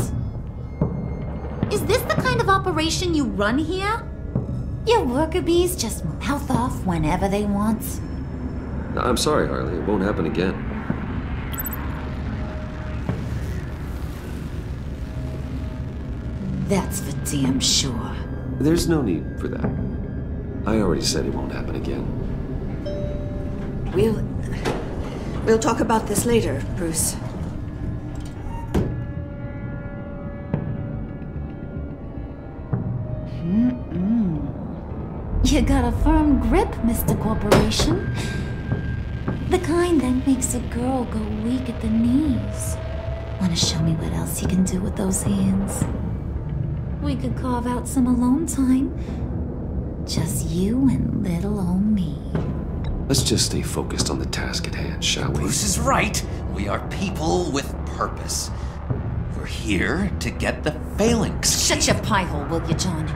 Is this the kind of operation you run here? Your worker bees just mouth off whenever they want. I'm sorry, Harley. It won't happen again. That's for damn sure. There's no need for that. I already said it won't happen again. We'll talk about this later, Bruce. You got a firm grip, Mr. Corporation. The kind that makes a girl go weak at the knees. Wanna show me what else you can do with those hands? We could carve out some alone time. Just you and little old me. Let's just stay focused on the task at hand, shall we? Bruce is right. We are people with purpose. We're here to get the phalanx. Shut your pie hole, will you, John?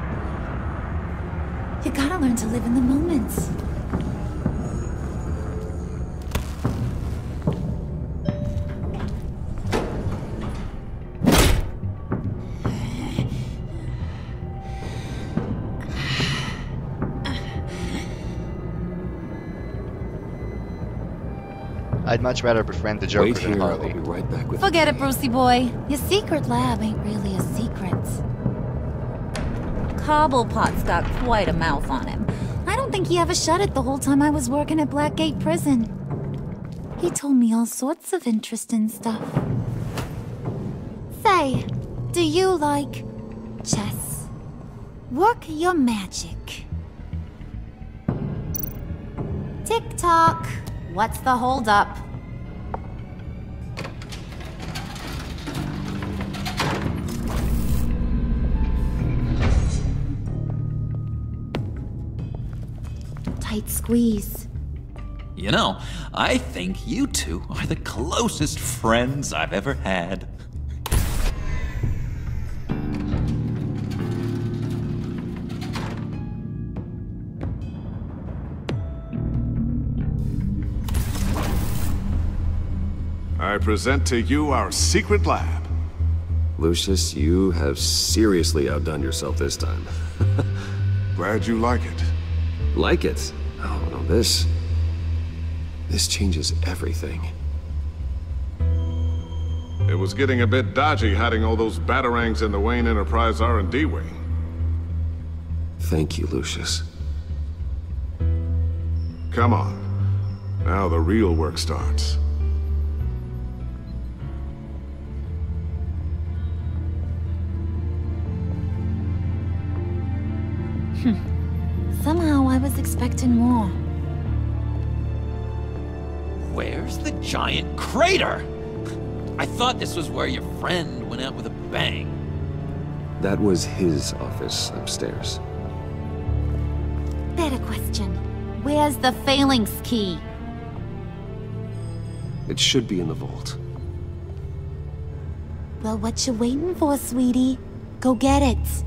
You gotta learn to live in the moment. I'd much rather befriend the Joker Wait than here, Harley. I'll be right back with Forget it, Brucey boy. Your secret lab ain't really a secret. Cobblepot's got quite a mouth on him. I don't think he ever shut it the whole time I was working at Blackgate Prison. He told me all sorts of interesting stuff. Say, do you like chess? Work your magic. Tick-tock. What's the holdup? Tight squeeze. You know, I think you two are the closest friends I've ever had. I present to you our secret lab. Lucius, you have seriously outdone yourself this time. Glad you like it. Like it? Oh, no, this changes everything. It was getting a bit dodgy hiding all those batarangs in the Wayne Enterprise R&D wing. Thank you, Lucius. Come on. Now the real work starts. Somehow I was expecting more. Where's the giant crater? I thought this was where your friend went out with a bang. That was his office upstairs. Better question. Where's the phalanx key? It should be in the vault. Well, what you waiting for, sweetie? Go get it.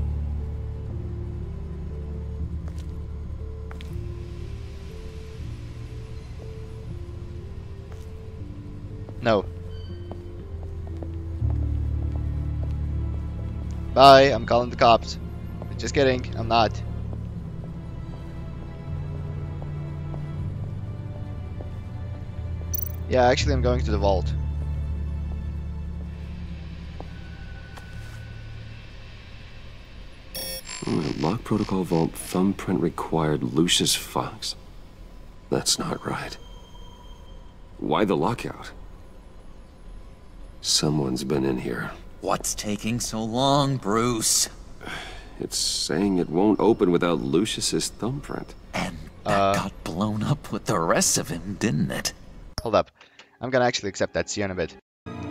No. Bye, I'm calling the cops. Just kidding, I'm not. Yeah, actually I'm going to the vault. Lock protocol vault thumbprint required Lucius Fox. That's not right. Why the lockout? Someone's been in here. What's taking so long, Bruce? It's saying it won't open without Lucius's thumbprint. And that got blown up with the rest of him, didn't it? Hold up. I'm gonna actually accept that CN a bit.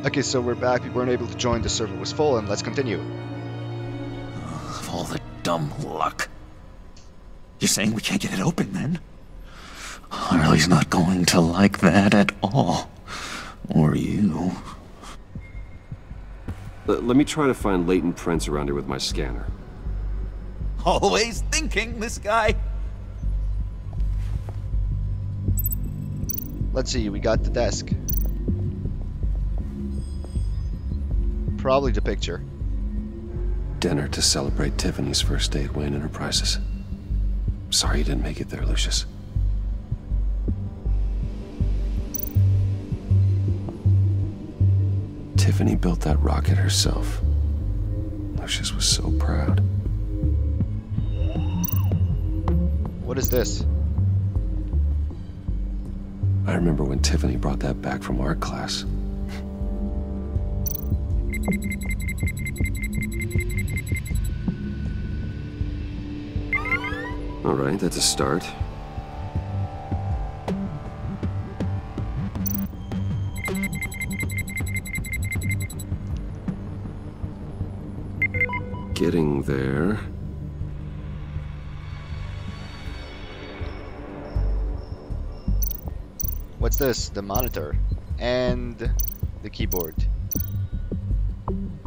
Okay, so we're back. We weren't able to join. The server was full, and let's continue. Of all the dumb luck. You're saying we can't get it open, then? Harley's not going to like that at all. Or you. Let me try to find latent prints around here with my scanner. Always thinking, this guy. Let's see, we got the desk. Probably the picture. Dinner to celebrate Tiffany's first day at Wayne Enterprises. Sorry you didn't make it there, Lucius. Tiffany built that rocket herself. Lucius was so proud. What is this? I remember when Tiffany brought that back from art class. All right, that's a start. Getting there. What's this? The monitor and the keyboard.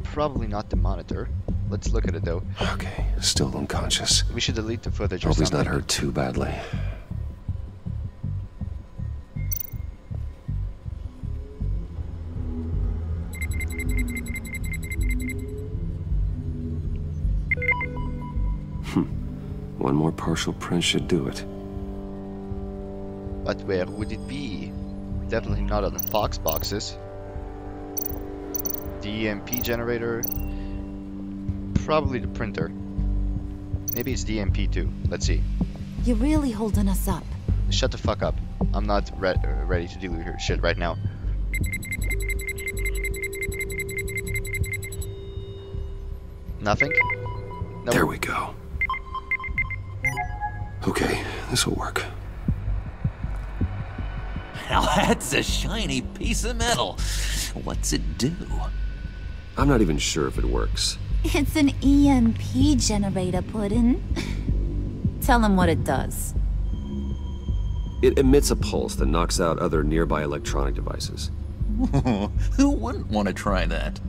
Probably not the monitor. Let's look at it though. Okay, still unconscious. We should delete the footage or Hope he's something. not hurt too badly. One more partial print should do it. But where would it be? Definitely not on the Fox boxes. The EMP generator. Probably the printer. Maybe it's the EMP too. Let's see. You're really holding us up. Shut the fuck up. I'm not ready to deal with your shit right now. Nothing? No. There we go. Okay, this will work. Now that's a shiny piece of metal. What's it do? I'm not even sure if it works. It's an EMP generator, Puddin'. Tell him what it does. It emits a pulse that knocks out other nearby electronic devices. Who wouldn't want to try that?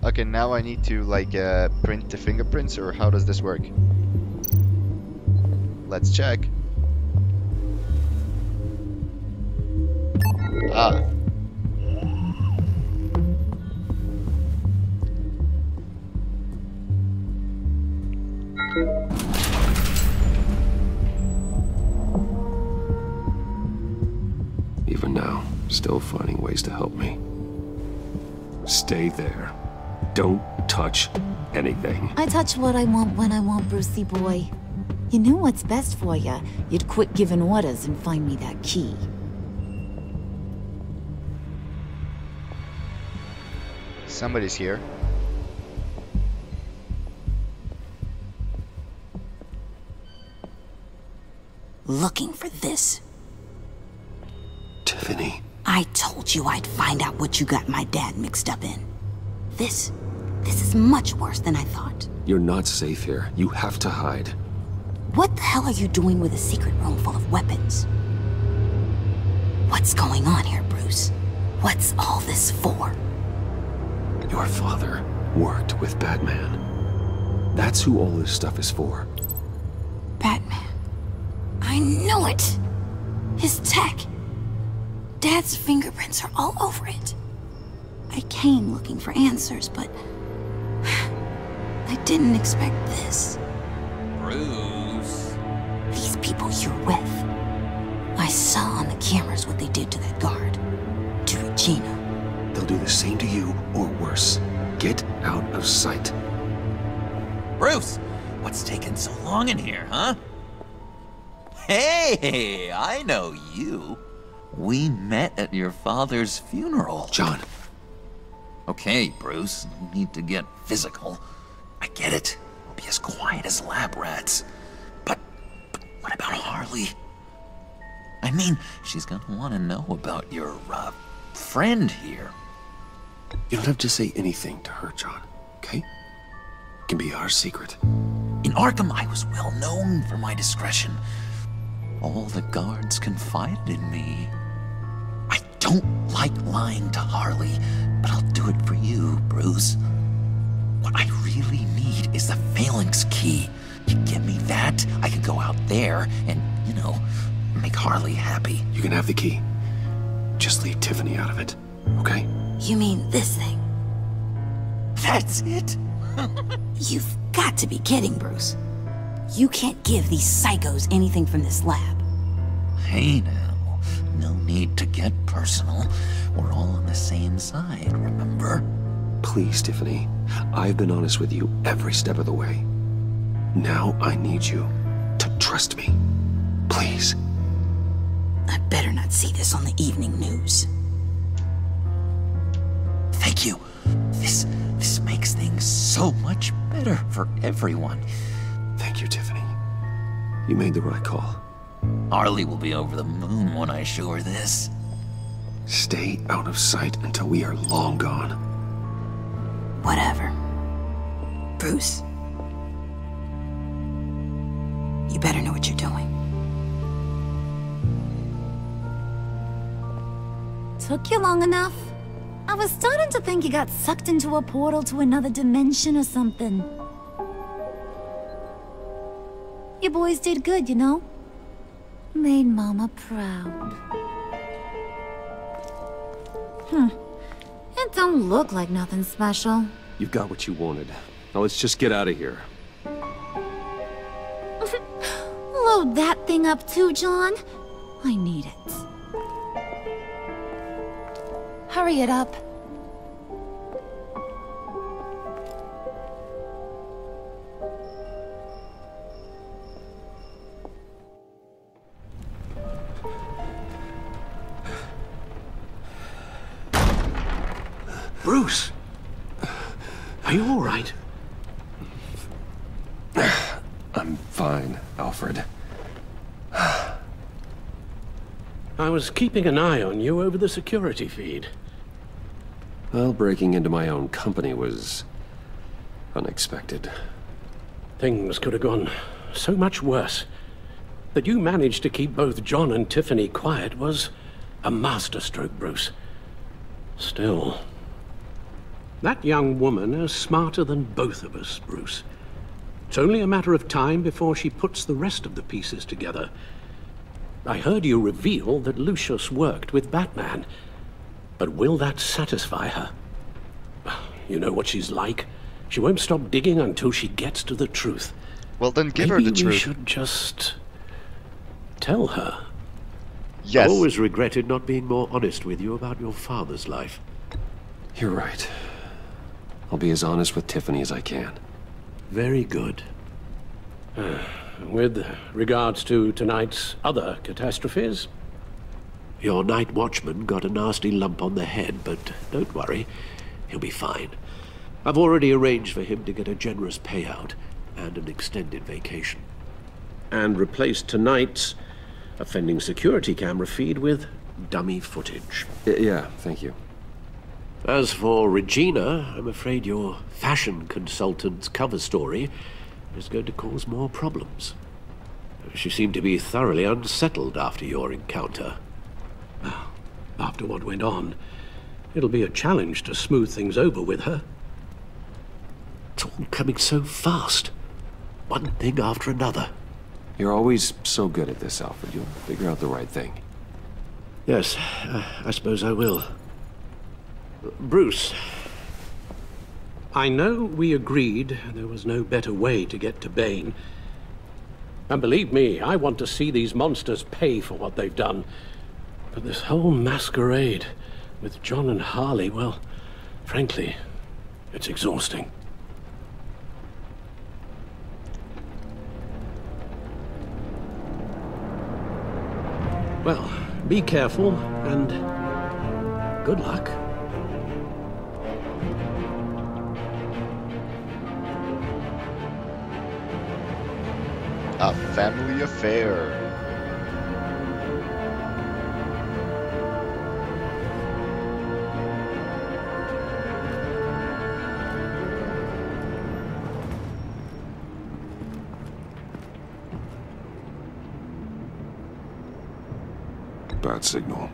Okay, now I need to like print the fingerprints, or how does this work? Let's check. Ah. Even now, still finding ways to help me. Stay there. Don't touch anything. I touch what I want when I want, Brucey boy. You knew what's best for you. You'd quit giving orders and find me that key. Somebody's here. Looking for this. Tiffany. I told you I'd find out what you got my dad mixed up in. This is much worse than I thought. You're not safe here. You have to hide. What the hell are you doing with a secret room full of weapons? What's going on here, Bruce? What's all this for? Your father worked with Batman. That's who all this stuff is for. Batman. I knew it! His tech. Dad's fingerprints are all over it. I came looking for answers, but I didn't expect this. Bruce. These people you're with. I saw on the cameras what they did to that guard. To Regina. They'll do the same to you, or worse. Get out of sight. Bruce, what's taking so long in here, huh? Hey, I know you. We met at your father's funeral. John. Okay, Bruce, no need to get physical. I get it. We'll be as quiet as lab rats. But what about Harley? I mean, she's gonna want to know about your, friend here. You don't have to say anything to her, John, okay? It can be our secret. In Arkham, I was well known for my discretion. All the guards confided in me. I don't like lying to Harley, but I'll do it for you, Bruce. What I really need is the Phalanx key. You give me that, I can go out there and, you know, make Harley happy. You can have the key. Just leave Tiffany out of it, okay? You mean this thing? That's it? You've got to be kidding, Bruce. You can't give these psychos anything from this lab. Hey now, no need to get personal. We're all on the same side, remember? Please, Tiffany. I've been honest with you every step of the way. Now I need you to trust me. Please. I better not see this on the evening news. Thank you. This makes things so much better for everyone. Thank you, Tiffany. You made the right call. Harley will be over the moon when I show her this. Stay out of sight until we are long gone. Whatever. Bruce. You better know what you're doing. Took you long enough? I was starting to think you got sucked into a portal to another dimension or something. You boys did good, you know? Made Mama proud. It don't look like nothing special. You've got what you wanted. Now let's just get out of here. Load that thing up too, John. I need it. Hurry it up. Bruce! Are you all right? I'm fine, Alfred. I was keeping an eye on you over the security feed. Well, breaking into my own company was unexpected. Things could have gone so much worse. That you managed to keep both John and Tiffany quiet was a masterstroke, Bruce. Still, that young woman is smarter than both of us, Bruce. It's only a matter of time before she puts the rest of the pieces together. I heard you reveal that Lucius worked with Batman. But will that satisfy her? You know what she's like. She won't stop digging until she gets to the truth. Well, then give her the truth. Maybe we should just tell her. Yes. I always regretted not being more honest with you about your father's life. You're right. I'll be as honest with Tiffany as I can. Very good. With regards to tonight's other catastrophes, your night watchman got a nasty lump on the head, but don't worry, he'll be fine. I've already arranged for him to get a generous payout and an extended vacation. And replaced tonight's offending security camera feed with dummy footage. Yeah, thank you. As for Regina, I'm afraid your fashion consultant's cover story is going to cause more problems. She seemed to be thoroughly unsettled after your encounter. After what went on, it'll be a challenge to smooth things over with her. It's all coming so fast. One thing after another. You're always so good at this, Alfred. You'll figure out the right thing. Yes, I suppose I will. Bruce, I know we agreed there was no better way to get to Bane. And believe me, I want to see these monsters pay for what they've done. But this whole masquerade with John and Harley, well, frankly, it's exhausting. Well, be careful and good luck. A family affair. Bad signal.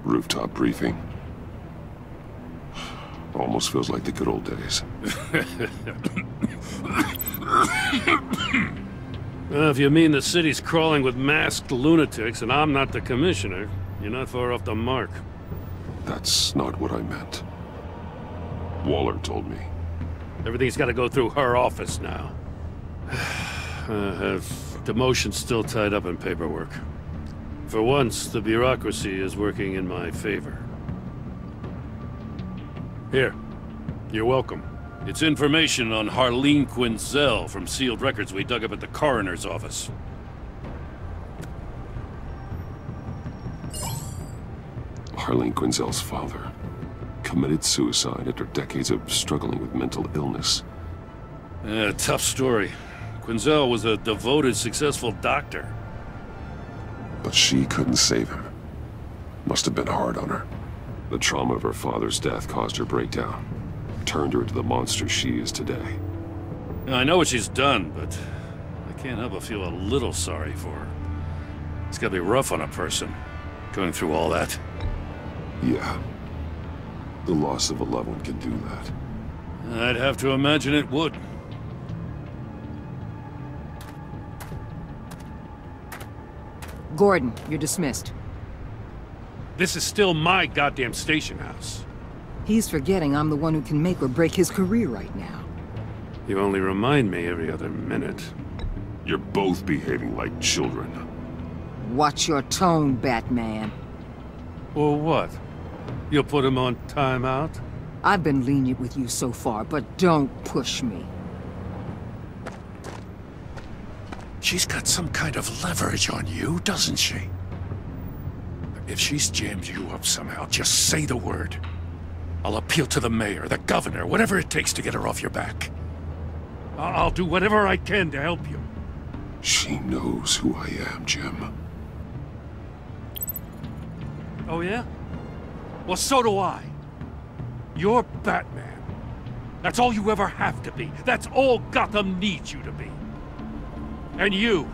Rooftop briefing. Almost feels like the good old days. If you mean the city's crawling with masked lunatics and I'm not the commissioner, you're not far off the mark. That's not what I meant. Waller told me. Everything's got to go through her office now. Demotion's still tied up in paperwork. For once, the bureaucracy is working in my favor. Here, you're welcome. It's information on Harleen Quinzel from sealed records we dug up at the coroner's office. Harleen Quinzel's father committed suicide after decades of struggling with mental illness. Tough story. Quinzel was a devoted, successful doctor. But she couldn't save him. Must have been hard on her. The trauma of her father's death caused her breakdown. Turned her into the monster she is today. I know what she's done, but I can't help but feel a little sorry for her. It's gotta be rough on a person, going through all that. Yeah. The loss of a loved one can do that. I'd have to imagine it would. Gordon, you're dismissed. This is still my goddamn station house. He's forgetting I'm the one who can make or break his career right now. You only remind me every other minute. You're both behaving like children. Watch your tone, Batman. Or what? You'll put him on timeout? I've been lenient with you so far, but don't push me. She's got some kind of leverage on you, doesn't she? If she's jammed you up somehow, just say the word. I'll appeal to the mayor, the governor, whatever it takes to get her off your back. I'll do whatever I can to help you. She knows who I am, Jim. Oh yeah? Well, so do I. You're Batman. That's all you ever have to be. That's all Gotham needs you to be. And you,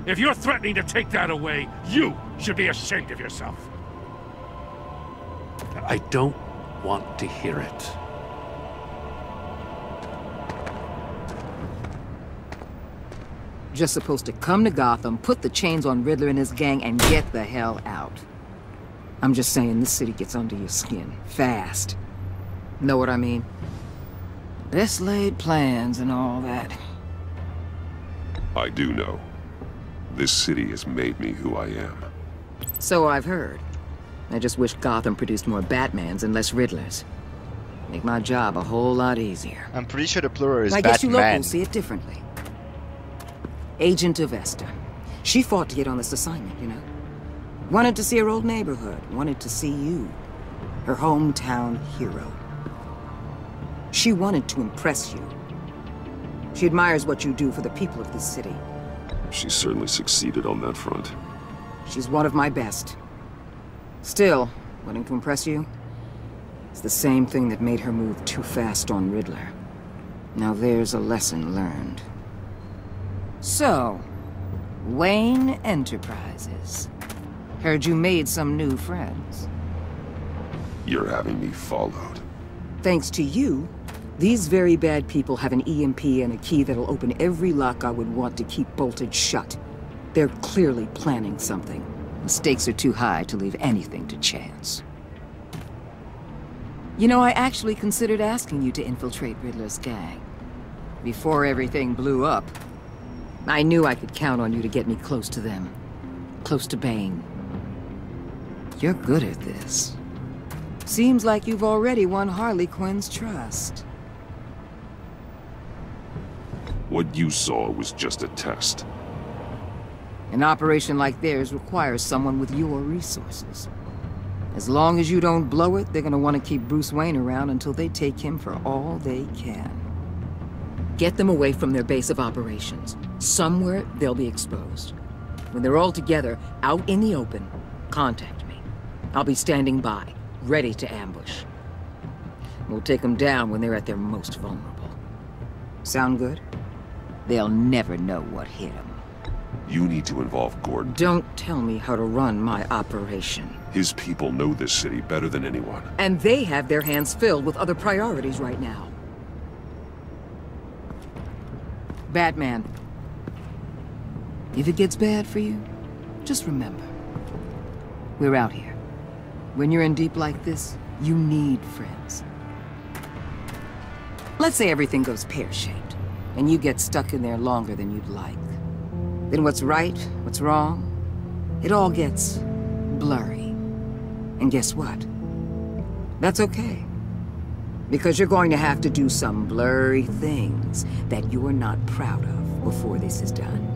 if you're threatening to take that away, you should be ashamed of yourself. I don't want to hear it. Just supposed to come to Gotham, put the chains on Riddler and his gang, and get the hell out. I'm just saying, this city gets under your skin. Fast. Know what I mean? Best laid plans and all that. I do know. This city has made me who I am. So I've heard. I just wish Gotham produced more Batmans and less Riddlers. Make my job a whole lot easier. I'm pretty sure the plural is I Batman. guess you locals see it differently. Agent Avesta. She fought to get on this assignment, you know? Wanted to see her old neighborhood. Wanted to see you. Her hometown hero. She wanted to impress you. She admires what you do for the people of this city. She certainly succeeded on that front. She's one of my best. Still, wanting to impress you? It's the same thing that made her move too fast on Riddler. Now there's a lesson learned. So, Wayne Enterprises. Heard you made some new friends. You're having me followed. Thanks to you, these very bad people have an EMP and a key that'll open every lock I would want to keep bolted shut. They're clearly planning something. The stakes are too high to leave anything to chance. You know, I actually considered asking you to infiltrate Riddler's gang. Before everything blew up, I knew I could count on you to get me close to them. Close to Bane. You're good at this. Seems like you've already won Harley Quinn's trust. What you saw was just a test. An operation like theirs requires someone with your resources. As long as you don't blow it, they're gonna want to keep Bruce Wayne around until they take him for all they can. Get them away from their base of operations. Somewhere they'll be exposed. When they're all together, out in the open, contact me. I'll be standing by, ready to ambush. We'll take them down when they're at their most vulnerable. Sound good? They'll never know what hit them. You need to involve Gordon. Don't tell me how to run my operation. His people know this city better than anyone. And they have their hands filled with other priorities right now. If it gets bad for you, just remember, we're out here. When you're in deep like this, you need friends. Let's say everything goes pear-shaped, and you get stuck in there longer than you'd like. Then what's right, what's wrong, it all gets blurry. And guess what? That's okay. Because you're going to have to do some blurry things that you're not proud of before this is done.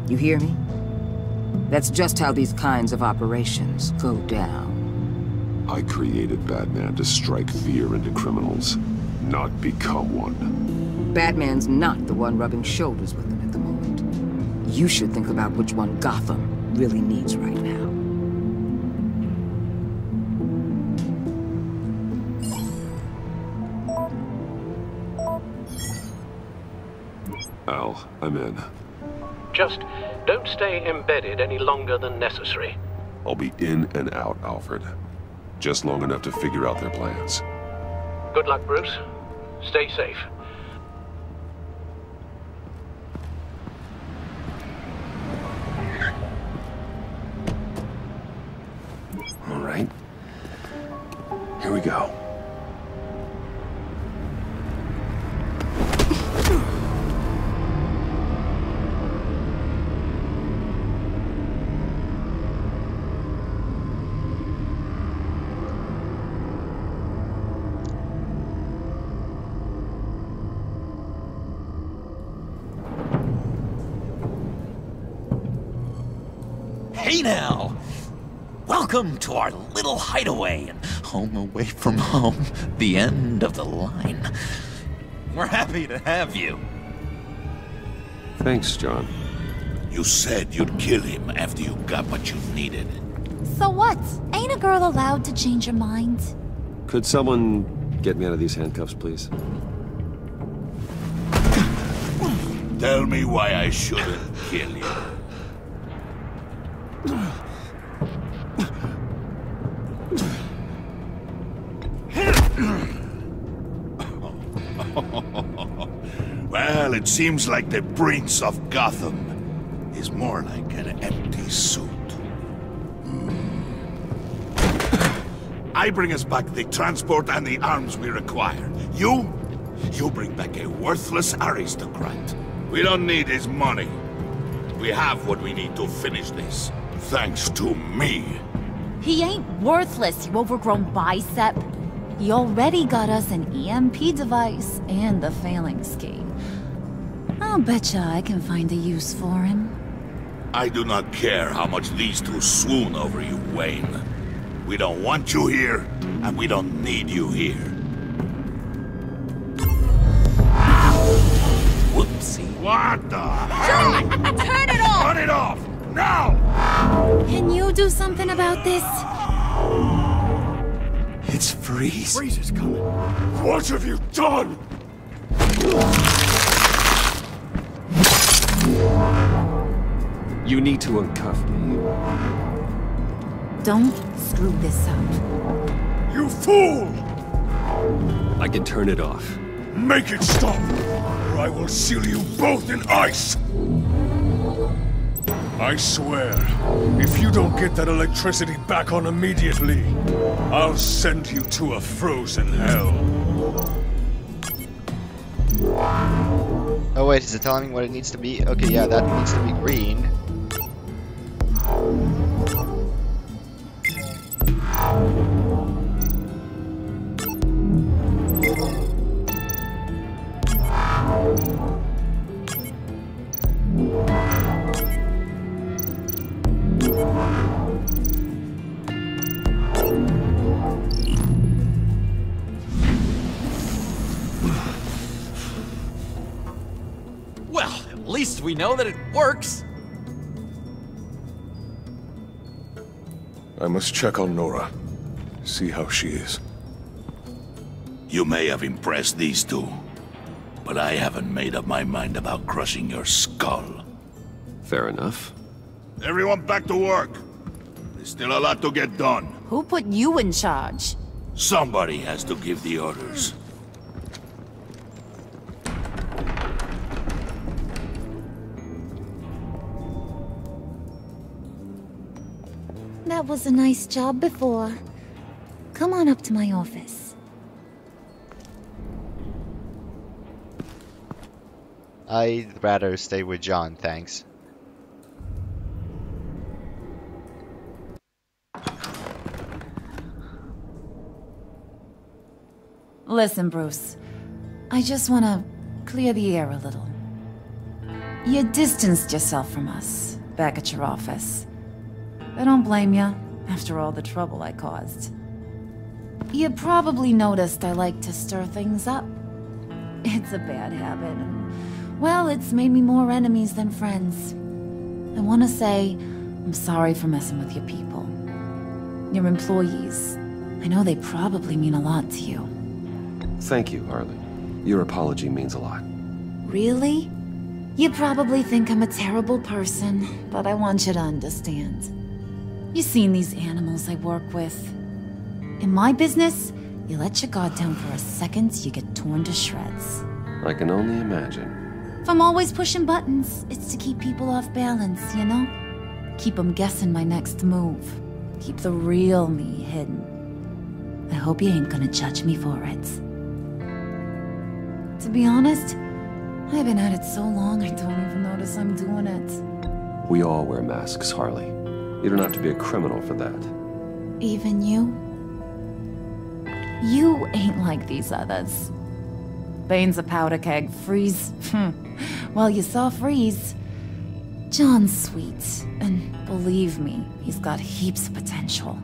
You hear me? That's just how these kinds of operations go down. I created Batman to strike fear into criminals, not become one. Batman's not the one rubbing shoulders with them at the moment. You should think about which one Gotham really needs right now. Al, I'm in. Just don't stay embedded any longer than necessary. I'll be in and out, Alfred. Just long enough to figure out their plans. Good luck, Bruce. Stay safe. All right. Here we go. Hey now! Welcome to our little hideaway and home away from home, the end of the line. We're happy to have you. Thanks, John. You said you'd kill him after you got what you needed. So what? Ain't a girl allowed to change her mind? Could someone get me out of these handcuffs, please? Tell me why I shouldn't kill you. Well, it seems like the Prince of Gotham is more like an empty suit. I bring us back the transport and the arms we require. You bring back a worthless aristocrat. We don't need his money. We have what we need to finish this. Thanks to me. He ain't worthless, you overgrown bicep. He already got us an EMP device and the phalanx key. I'll betcha I can find a use for him. I do not care how much these two swoon over you, Wayne. We don't want you here, and we don't need you here. Whoopsie. What the? Turn it off! Turn it off! Now! Can you do something about this? It's Freeze. Freeze is coming. What have you done? You need to uncuff me. Don't screw this up. You fool! I can turn it off. Make it stop, or I will seal you both in ice! I swear, if you don't get that electricity back on immediately, I'll send you to a frozen hell. Oh wait, is it telling me what it needs to be? Okay, yeah, that needs to be green. Well, at least we know that it works. I must check on Nora. See how she is. You may have impressed these two, but I haven't made up my mind about crushing your skull. Fair enough. Everyone back to work. There's still a lot to get done. Who put you in charge? Somebody has to give the orders. That was a nice job before. Come on up to my office. I'd rather stay with John, thanks. Listen, Bruce. I just want to clear the air a little. You distanced yourself from us back at your office. I don't blame you, after all the trouble I caused. You probably noticed I like to stir things up. It's a bad habit, and, well, it's made me more enemies than friends. I want to say I'm sorry for messing with your people. Your employees. I know they probably mean a lot to you. Thank you, Harley. Your apology means a lot. Really? You probably think I'm a terrible person, but I want you to understand. You've seen these animals I work with. In my business, you let your guard down for a second, you get torn to shreds. I can only imagine. If I'm always pushing buttons, it's to keep people off balance, you know? Keep them guessing my next move. Keep the real me hidden. I hope you ain't gonna judge me for it. To be honest, I've been at it so long I don't even notice I'm doing it. We all wear masks, Harley. You don't have to be a criminal for that. Even you? You ain't like these others. Bane's a powder keg. Freeze. Well, you saw Freeze. John's sweet, and believe me, he's got heaps of potential.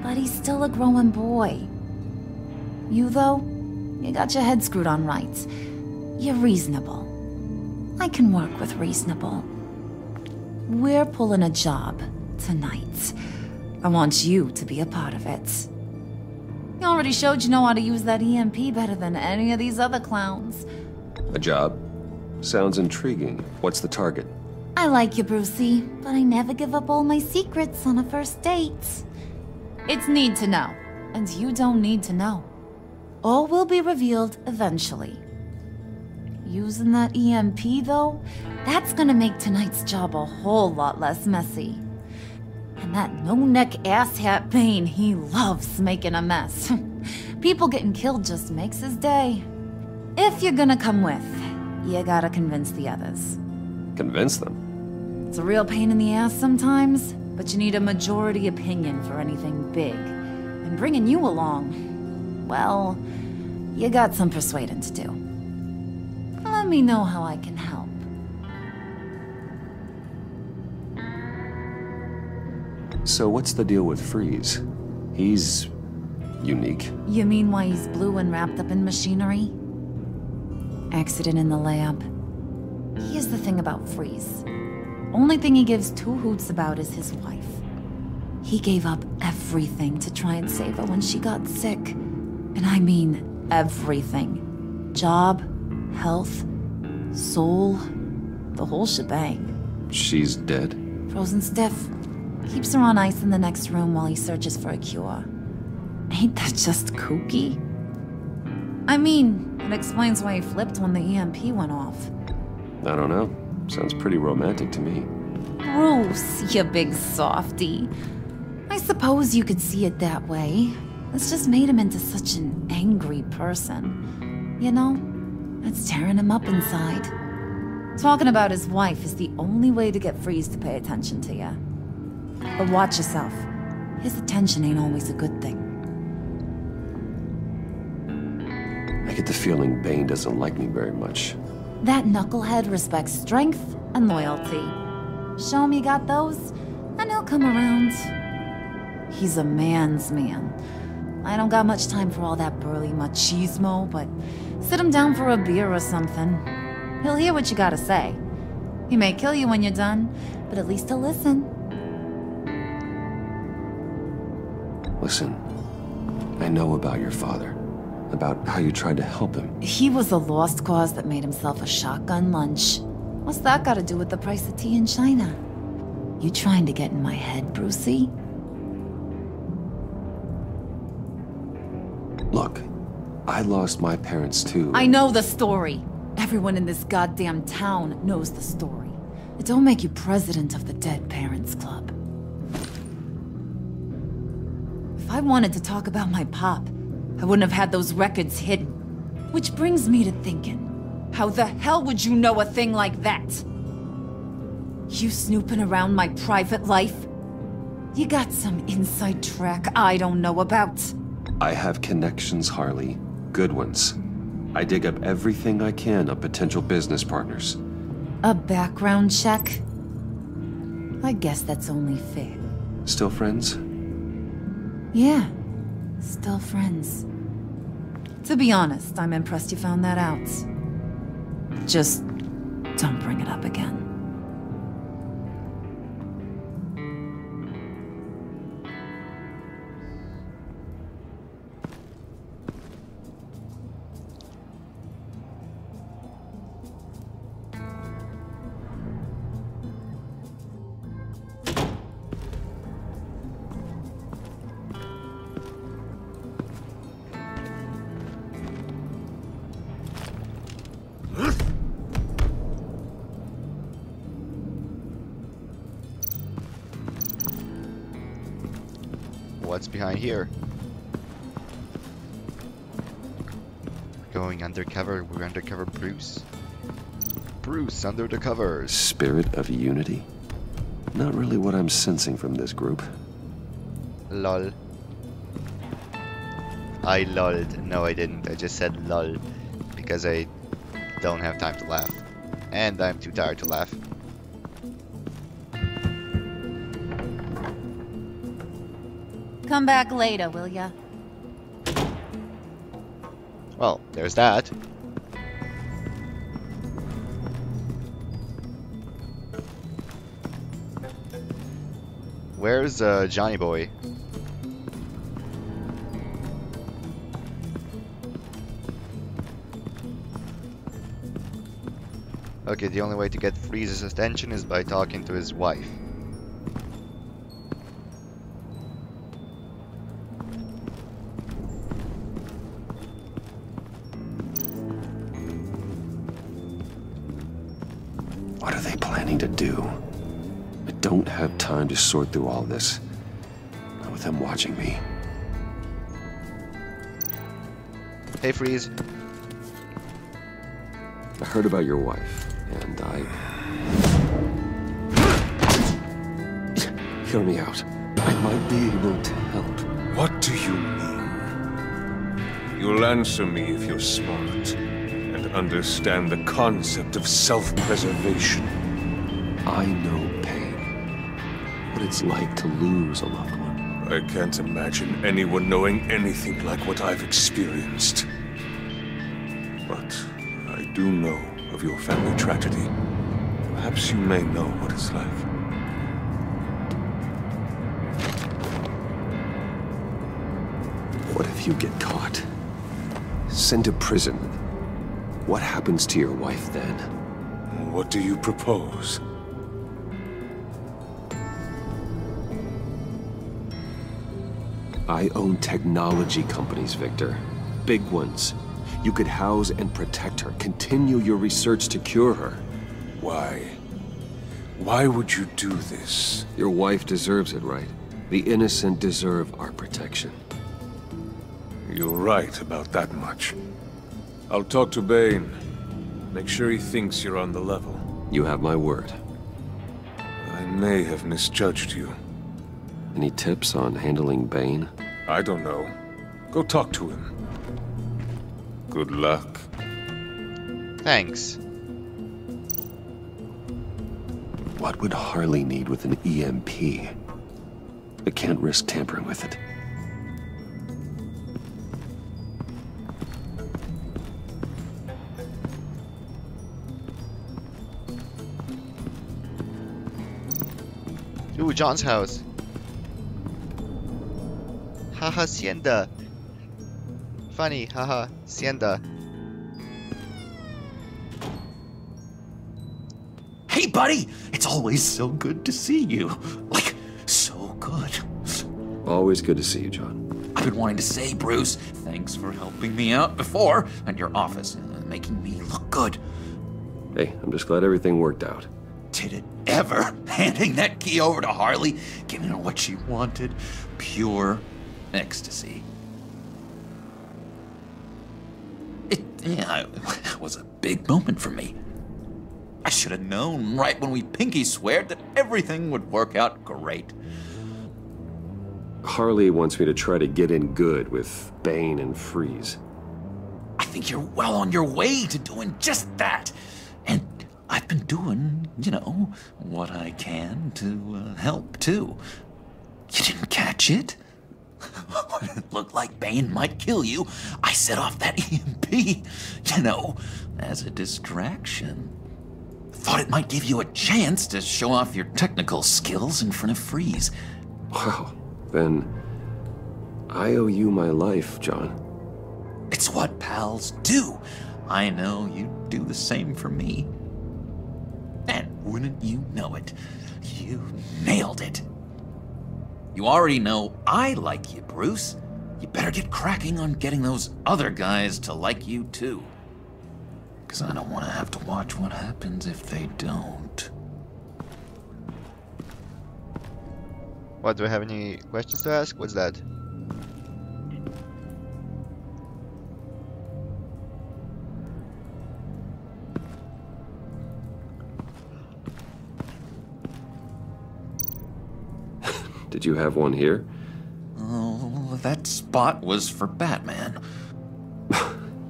But he's still a growing boy. You, though, you got your head screwed on right. You're reasonable. I can work with reasonable. We're pulling a job tonight. I want you to be a part of it. You already showed you know how to use that EMP better than any of these other clowns. A job? Sounds intriguing. What's the target? I like you, Brucey, but I never give up all my secrets on a first date. It's need to know, and you don't need to know. All will be revealed eventually. Using that EMP, though, that's gonna make tonight's job a whole lot less messy. And that no-neck asshat Bane, he loves making a mess. People getting killed just makes his day. If you're gonna come with, you gotta convince the others. Convince them? It's a real pain in the ass sometimes, but you need a majority opinion for anything big. And bringing you along, well, you got some persuading to do. Let me know how I can help. So what's the deal with Freeze? He's unique. You mean why he's blue and wrapped up in machinery? Accident in the lab. Here's the thing about Freeze. Only thing he gives two hoots about is his wife. He gave up everything to try and save her when she got sick. And I mean everything. Job, health, soul, the whole shebang. She's dead? Frozen stiff. Keeps her on ice in the next room while he searches for a cure. Ain't that just kooky? I mean, it explains why he flipped when the EMP went off. I don't know. Sounds pretty romantic to me. Bruce, you big softy. I suppose you could see it that way. It's just made him into such an angry person. You know, it's tearing him up inside. Talking about his wife is the only way to get Freeze to pay attention to you. But watch yourself. His attention ain't always a good thing. I get the feeling Bane doesn't like me very much. That knucklehead respects strength and loyalty. Show him you got those, and he'll come around. He's a man's man. I don't got much time for all that burly machismo, but sit him down for a beer or something. He'll hear what you gotta say. He may kill you when you're done, but at least he'll listen. Listen, I know about your father. About how you tried to help him. He was a lost cause that made himself a shotgun lunch. What's that got to do with the price of tea in China? You trying to get in my head, Brucey? Look, I lost my parents too. I know the story. Everyone in this goddamn town knows the story. It don't make you president of the Dead Parents Club. If I wanted to talk about my pop, I wouldn't have had those records hidden. Which brings me to thinking, how the hell would you know a thing like that? You snooping around my private life? You got some inside track I don't know about. I have connections, Harley. Good ones. I dig up everything I can of potential business partners. A background check? I guess that's only fair. Still friends? Yeah, still friends. To be honest, I'm impressed you found that out. Just don't bring it up again. What's behind here? Going undercover. We're undercover Bruce. Bruce under the covers. Spirit of unity? Not really what I'm sensing from this group. Lol. I lolled. No, I didn't. I just said lol. Because I don't have time to laugh. And I'm too tired to laugh. Come back later, will ya? Well, there's that. Where's Johnny Boy? Okay, the only way to get Freeze's attention is by talking to his wife. What are they planning to do? I don't have time to sort through all this. Not with them watching me. Hey, Freeze. I heard about your wife, and Hear me out. I might be able to help. What do you mean? You'll answer me if you're smart and understand the concept of self-preservation. I know pain. What it's like to lose a loved one. I can't imagine anyone knowing anything like what I've experienced. But I do know of your family tragedy. Perhaps you may know what it's like. What if you get caught? Sent to prison? What happens to your wife then? What do you propose? I own technology companies, Victor. Big ones. You could house and protect her, continue your research to cure her. Why? Why would you do this? Your wife deserves it, right? The innocent deserve our protection. You're right about that much. I'll talk to Bane. Make sure he thinks you're on the level. You have my word. I may have misjudged you. Any tips on handling Bane? I don't know. Go talk to him. Good luck. Thanks. What would Harley need with an EMP? I can't risk tampering with it. Ooh, John's house. Haha, Hacienda. Funny, haha, Hacienda. Hey, buddy! It's always so good to see you. Like, so good. Always good to see you, John. I've been wanting to say, Bruce, thanks for helping me out before at your office and making me look good. Hey, I'm just glad everything worked out. Did it ever? Handing that key over to Harley, giving her what she wanted. Pure ecstasy. It was a big moment for me. I should have known right when we pinky sweared that everything would work out great. Harley wants me to try to get in good with Bane and Freeze. I think you're well on your way to doing just that. And I've been doing, what I can to help, too. You didn't catch it? When it looked like Bane might kill you, I set off that EMP, as a distraction. Thought it might give you a chance to show off your technical skills in front of Freeze. Wow, then I owe you my life, John. It's what pals do. I know you'd do the same for me. And wouldn't you know it, you nailed it. You already know I like you, Bruce. You better get cracking on getting those other guys to like you, too. Because I don't want to have to watch what happens if they don't. What, do I have any questions to ask? What's that? Did you have one here? Oh, that spot was for Batman.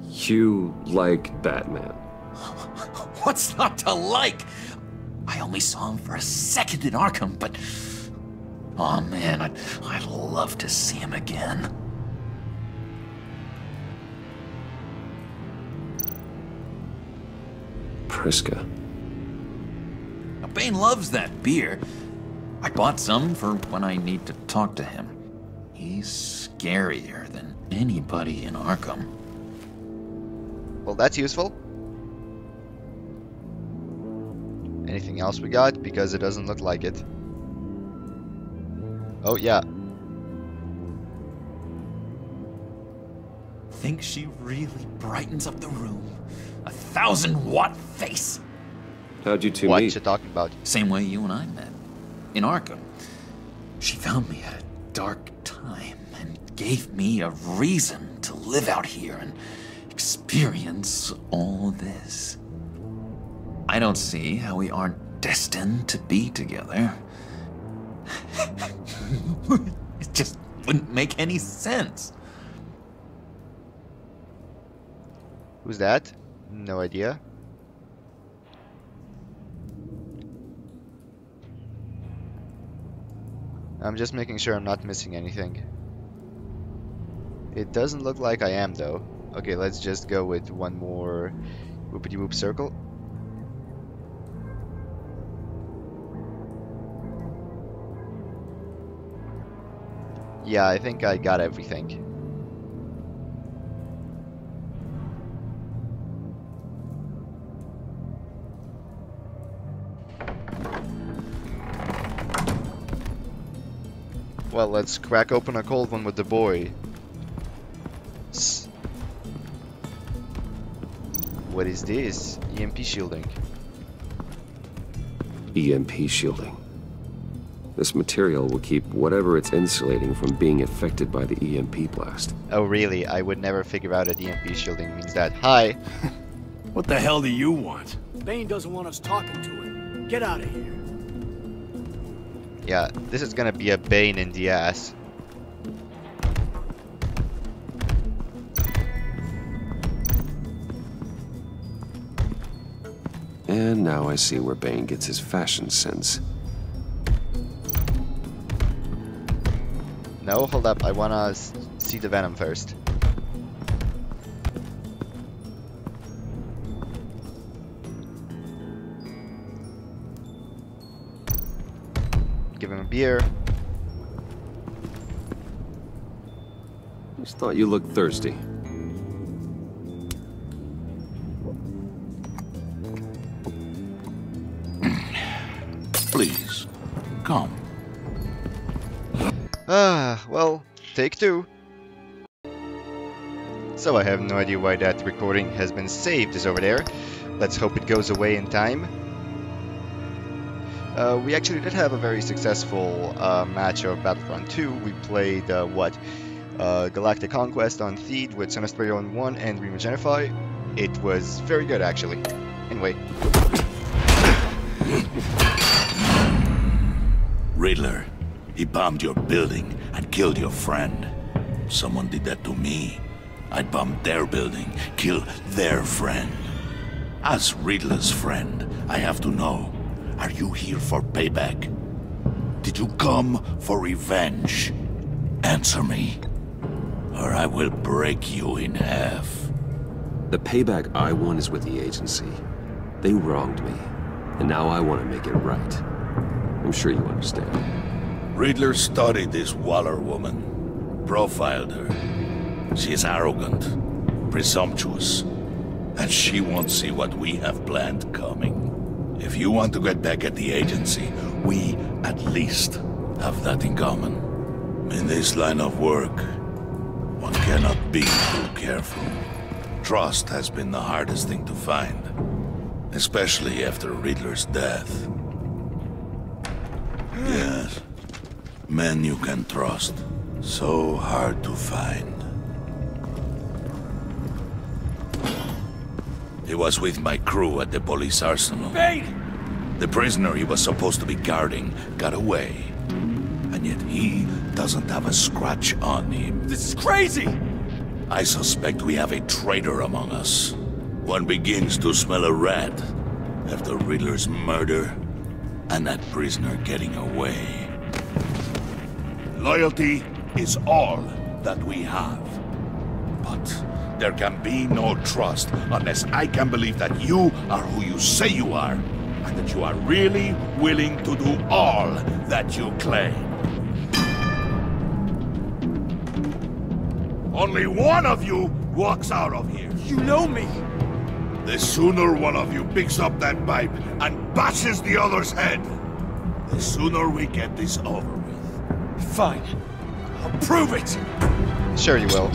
You like Batman? What's not to like? I only saw him for a second in Arkham, but... oh man, I'd love to see him again. Priska. Now, Bane loves that beer. I bought some for when I need to talk to him. He's scarier than anybody in Arkham. Well, that's useful. Anything else we got? Because it doesn't look like it. Oh, yeah. Think she really brightens up the room. 1,000-watt face. How'd you two meet? What you talking about? Same way you and I met. In Arkham. She found me at a dark time and gave me a reason to live out here and experience all this. I don't see how we aren't destined to be together. It just wouldn't make any sense. Who's that? No idea. I'm just making sure I'm not missing anything. It doesn't look like I am, though. Okay, let's just go with one more whoopity-whoop circle. Yeah, I think I got everything. Well, let's crack open a cold one with the boy. What is this? EMP shielding. EMP shielding. This material will keep whatever it's insulating from being affected by the EMP blast. Oh really? I would never figure out that EMP shielding means that. Hi! What the hell do you want? Bane doesn't want us talking to him. Get out of here. Yeah, this is gonna be a Bane in the ass. And now I see where Bane gets his fashion sense. No, hold up. I wanna see the Venom first. Give him a beer. Just thought you looked thirsty. Please, come. Well, take two. So I have no idea why that recording has been saved is over there. Let's hope it goes away in time. We actually did have a very successful match of Battlefront 2. We played, Galactic Conquest on Theed with Sinestro on 1 and Remogenify. It was very good, actually. Anyway. Riddler, he bombed your building and killed your friend. Someone did that to me. I'd bomb their building, kill their friend. As Riddler's friend, I have to know, are you here for payback? Did you come for revenge? Answer me, or I will break you in half. The payback I want is with the agency. They wronged me, and now I want to make it right. I'm sure you understand. Riddler studied this Waller woman, profiled her. She is arrogant, presumptuous, and she won't see what we have planned coming. If you want to get back at the agency, we at least have that in common. In this line of work, one cannot be too careful. Trust has been the hardest thing to find, especially after Riddler's death. Yes, men you can trust, so hard to find. He was with my crew at the police arsenal. Bane! The prisoner he was supposed to be guarding got away. And yet he doesn't have a scratch on him. This is crazy! I suspect we have a traitor among us. One begins to smell a rat after Riddler's murder and that prisoner getting away. Loyalty is all that we have. But there can be no trust unless I can believe that you are who you say you are, and that you are really willing to do all that you claim. Only one of you walks out of here. You know me. The sooner one of you picks up that pipe and bashes the other's head, the sooner we get this over with. Fine. I'll prove it. Sure you will.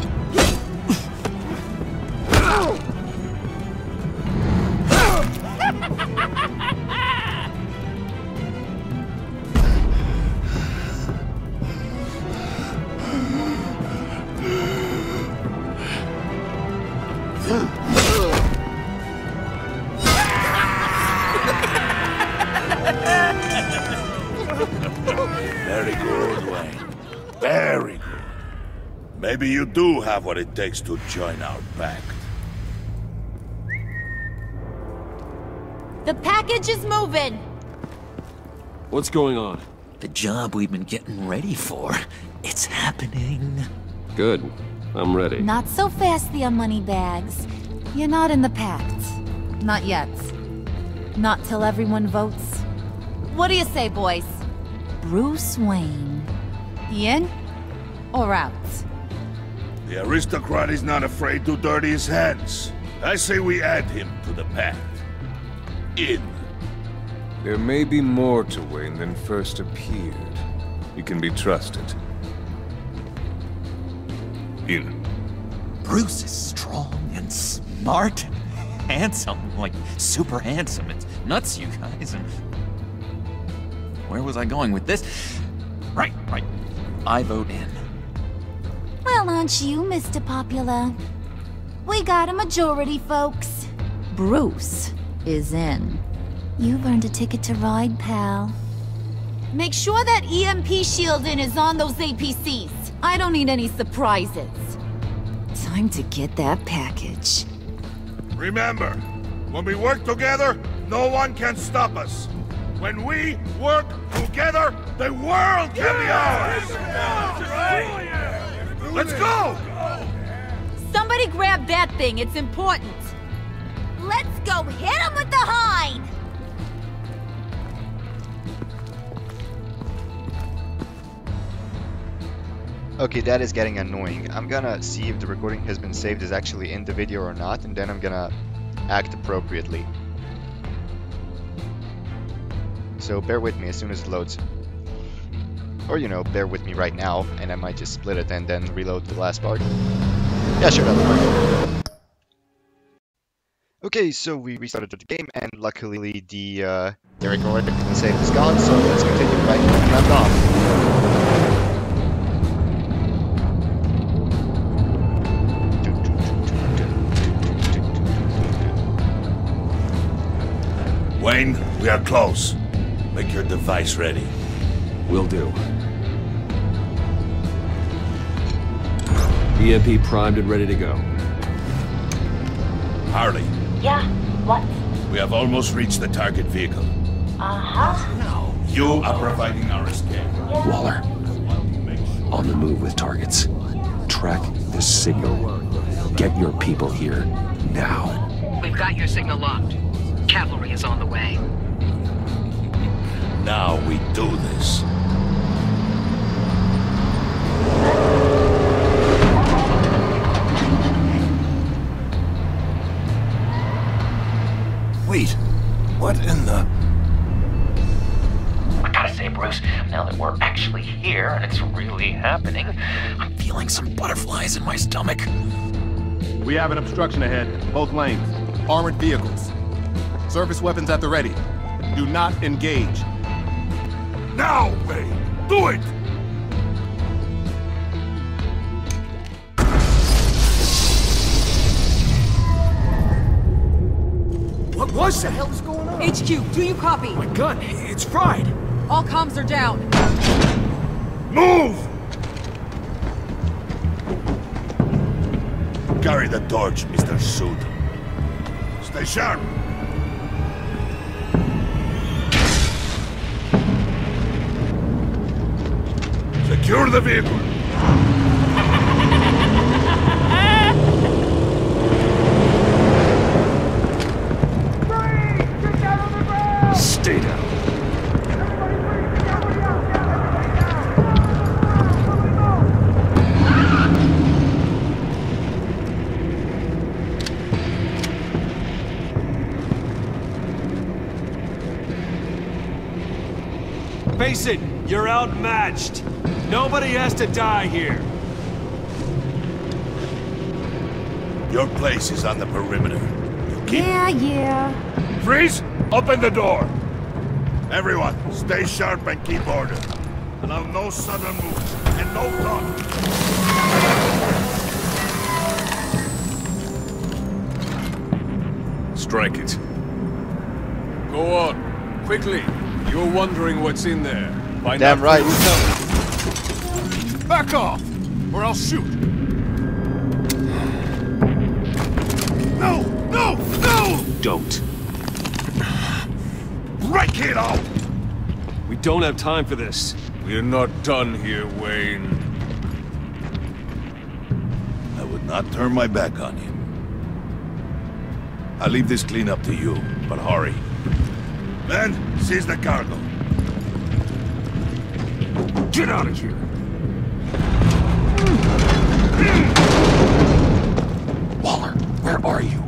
Very good, Wayne. Very good. Maybe you do have what it takes to join our pact. The package is moving! What's going on? The job we've been getting ready for. It's happening. Good. I'm ready. Not so fast, the Moneybags. You're not in the Pact. Not yet. Not till everyone votes. What do you say, boys? Bruce Wayne. In or out? The aristocrat is not afraid to dirty his hands. I say we add him to the pact. In. There may be more to Wayne than first appeared. You can be trusted. In. Bruce is strong and smart and handsome, like super handsome. It's nuts, you guys. And where was I going with this? Right. I vote in. Well, aren't you, Mr. Popular? We got a majority, folks. Bruce is in. You've earned a ticket to ride, pal. Make sure that EMP shielding is on those APCs. I don't need any surprises. Time to get that package. Remember, when we work together, no one can stop us. When we work together, the world can be ours! Let's go! Somebody grab that thing, it's important. Let's go hit him with the hind! Okay, that is getting annoying. I'm gonna see if the recording has been saved is actually in the video or not, and then I'm gonna act appropriately. So bear with me as soon as it loads. Or, you know, bear with me right now, and I might just split it and then reload the last part. Yeah, sure, that'll work. Okay, so we restarted the game, and luckily the recording save is gone, so let's continue right where we left off. are close. Make your device ready. Will do. EMP primed and ready to go. Harley, Yeah, what? we have almost reached the target vehicle. Uh-huh. You are providing our escape. Waller, on the move with targets. Track the signal. Get your people here, now. We've got your signal locked. Cavalry is on the way. Now we do this. Wait, what in the... I gotta say, Bruce, now that we're actually here and it's really happening, I'm feeling some butterflies in my stomach. We have an obstruction ahead, both lanes. Armored vehicles. Service weapons at the ready. Do not engage. Now, Wayne! Do it! What was that? What the hell is going on? HQ, do you copy? My gun, it's fried. All comms are down. Move! Carry the torch, Mr. Suit. Stay sharp. Secure the vehicle. Stay down. Face it, you're outmatched. Nobody has to die here. Your place is on the perimeter. Yeah. Freeze! Open the door! Everyone, stay sharp and keep order. Allow no sudden moves, and no talk. Strike it. Go on, quickly. You're wondering what's in there. Find Damn out right. Back off, or I'll shoot. No! No! No! Don't. Break it off! We don't have time for this. We're not done here, Wayne. I would not turn my back on you. I'll leave this cleanup to you, but hurry. Men, seize the cargo. Get out of here! Waller, where are you?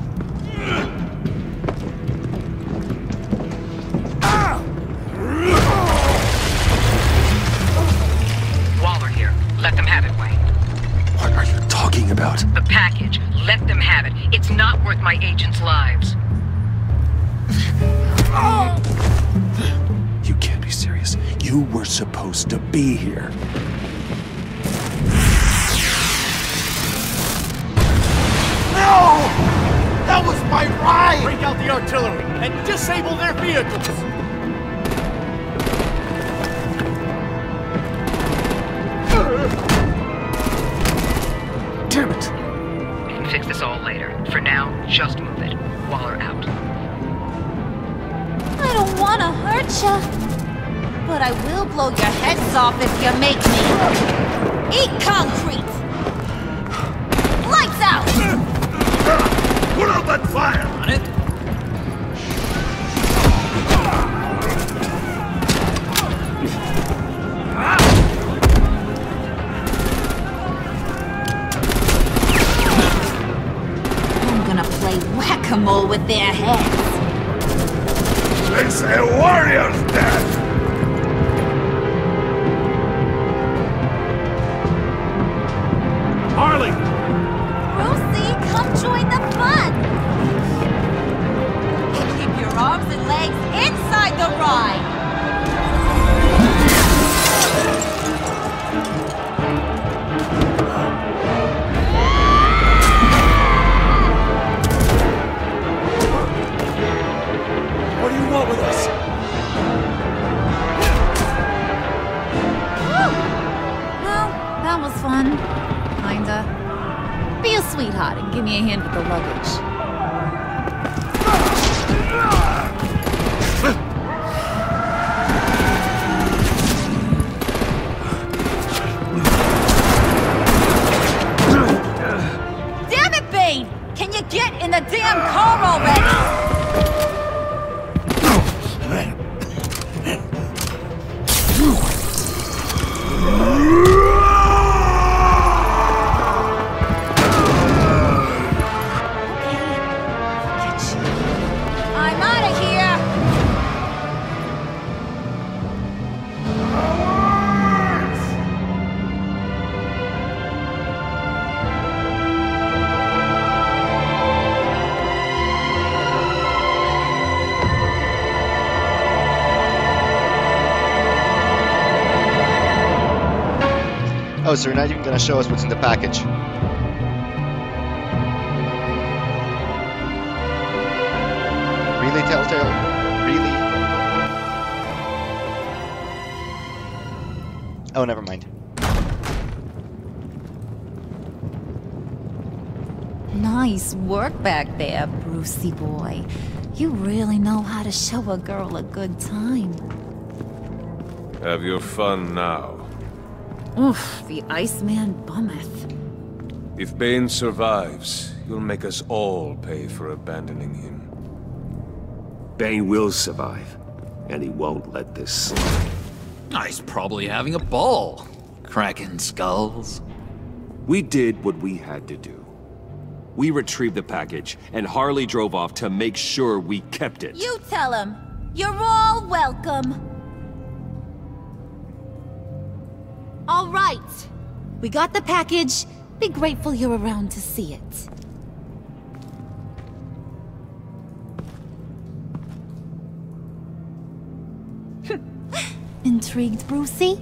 Waller here. Let them have it, Wayne. What are you talking about? The package. Let them have it. It's not worth my agents' lives. You can't be serious. You were supposed to be here. No! That was my ride! Break out the artillery and disable their vehicles! Damn it! We can fix this all later. For now, just move it. Waller out. I don't want to hurt ya, but I will blow your heads off if you make me. Eat concrete! Lights out! Put out that fire! On it? I'm gonna play whack-a-mole with their heads. It's a warrior's death! Harley! Brucey, come join the fun! Keep your arms and legs inside the ride! What do you want with us? kinda. Be a sweetheart and give me a hand with the luggage. Damn it, Bane! Can you get in the damn car already? I'm out of here! Oh, so you're not even gonna show us what's in the package. Really, Telltale? Really? Oh, never mind. Nice work back there, Brucey boy. You really know how to show a girl a good time. Have your fun now. Oof, the Iceman bummeth. If Bane survives, you'll make us all pay for abandoning him. Bane will survive, and he won't let this slide. He's probably having a ball, cracking skulls. We did what we had to do. We retrieved the package, and Harley drove off to make sure we kept it. You tell him. You're all welcome. All right. We got the package. Be grateful you're around to see it. Intrigued, Brucey?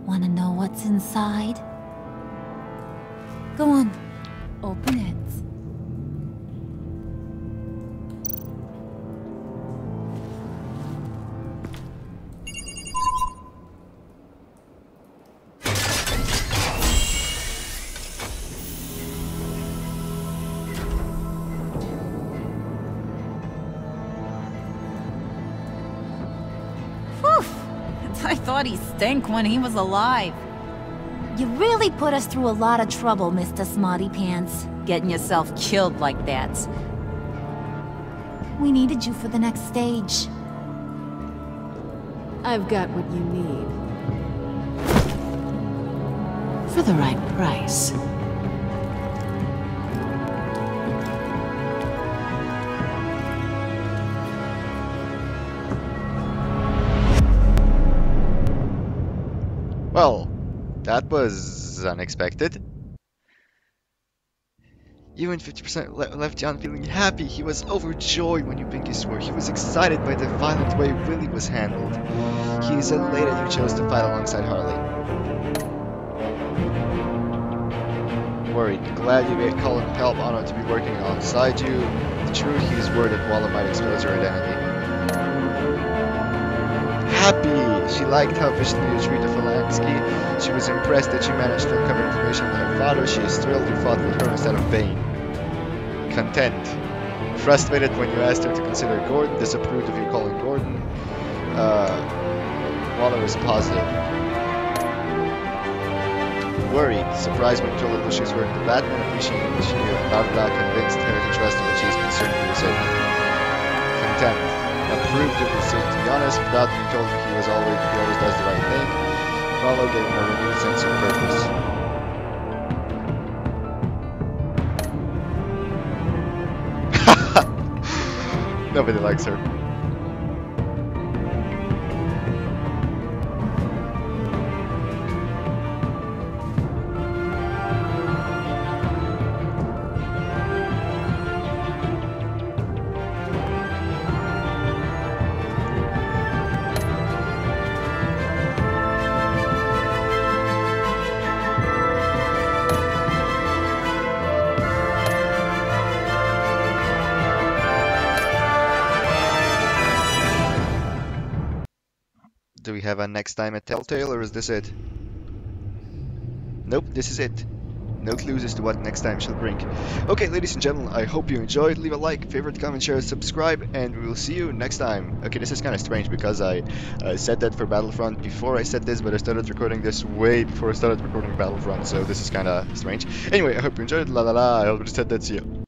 Wanna know what's inside? Go on. Open it. I thought he stank when he was alive. You really put us through a lot of trouble, Mr. Smarty Pants. Getting yourself killed like that. We needed you for the next stage. I've got what you need. For the right price. Well, that was unexpected. Even 50% left John feeling happy. He was overjoyed when you Pinky swore. He was excited by the violent way Willie was handled. He is elated you chose to fight alongside Harley. Worried. Glad you gave Colin help, honored to be working alongside you. The truth, he's worried that Waller might expose your identity. Happy! She liked how efficiently you treated Falansky. She was impressed that you managed to uncover information on her father. She is thrilled you fought with her instead of Bane. Content. Frustrated when you asked her to consider Gordon. Disapproved of you calling Gordon. Waller is positive. Worried. Surprised when you told her she was working with Batman. Appreciating that she blah blah convinced her to trust her, but she is concerned for your safety. Content. Approved of his, to be honest, without being told he always does the right thing. Marlowe gave him a renewed sense of purpose. Nobody likes her. Do we have a next time at Telltale, or is this it? Nope, this is it. no clues as to what next time shall bring. Okay, ladies and gentlemen, I hope you enjoyed. Leave a like, favorite, comment, share, subscribe, and we will see you next time. Okay, this is kind of strange because I said that for Battlefront before I said this, but I started recording this way before I started recording Battlefront, so this is kind of strange. Anyway, I hope you enjoyed. La la la, I already said that. See you.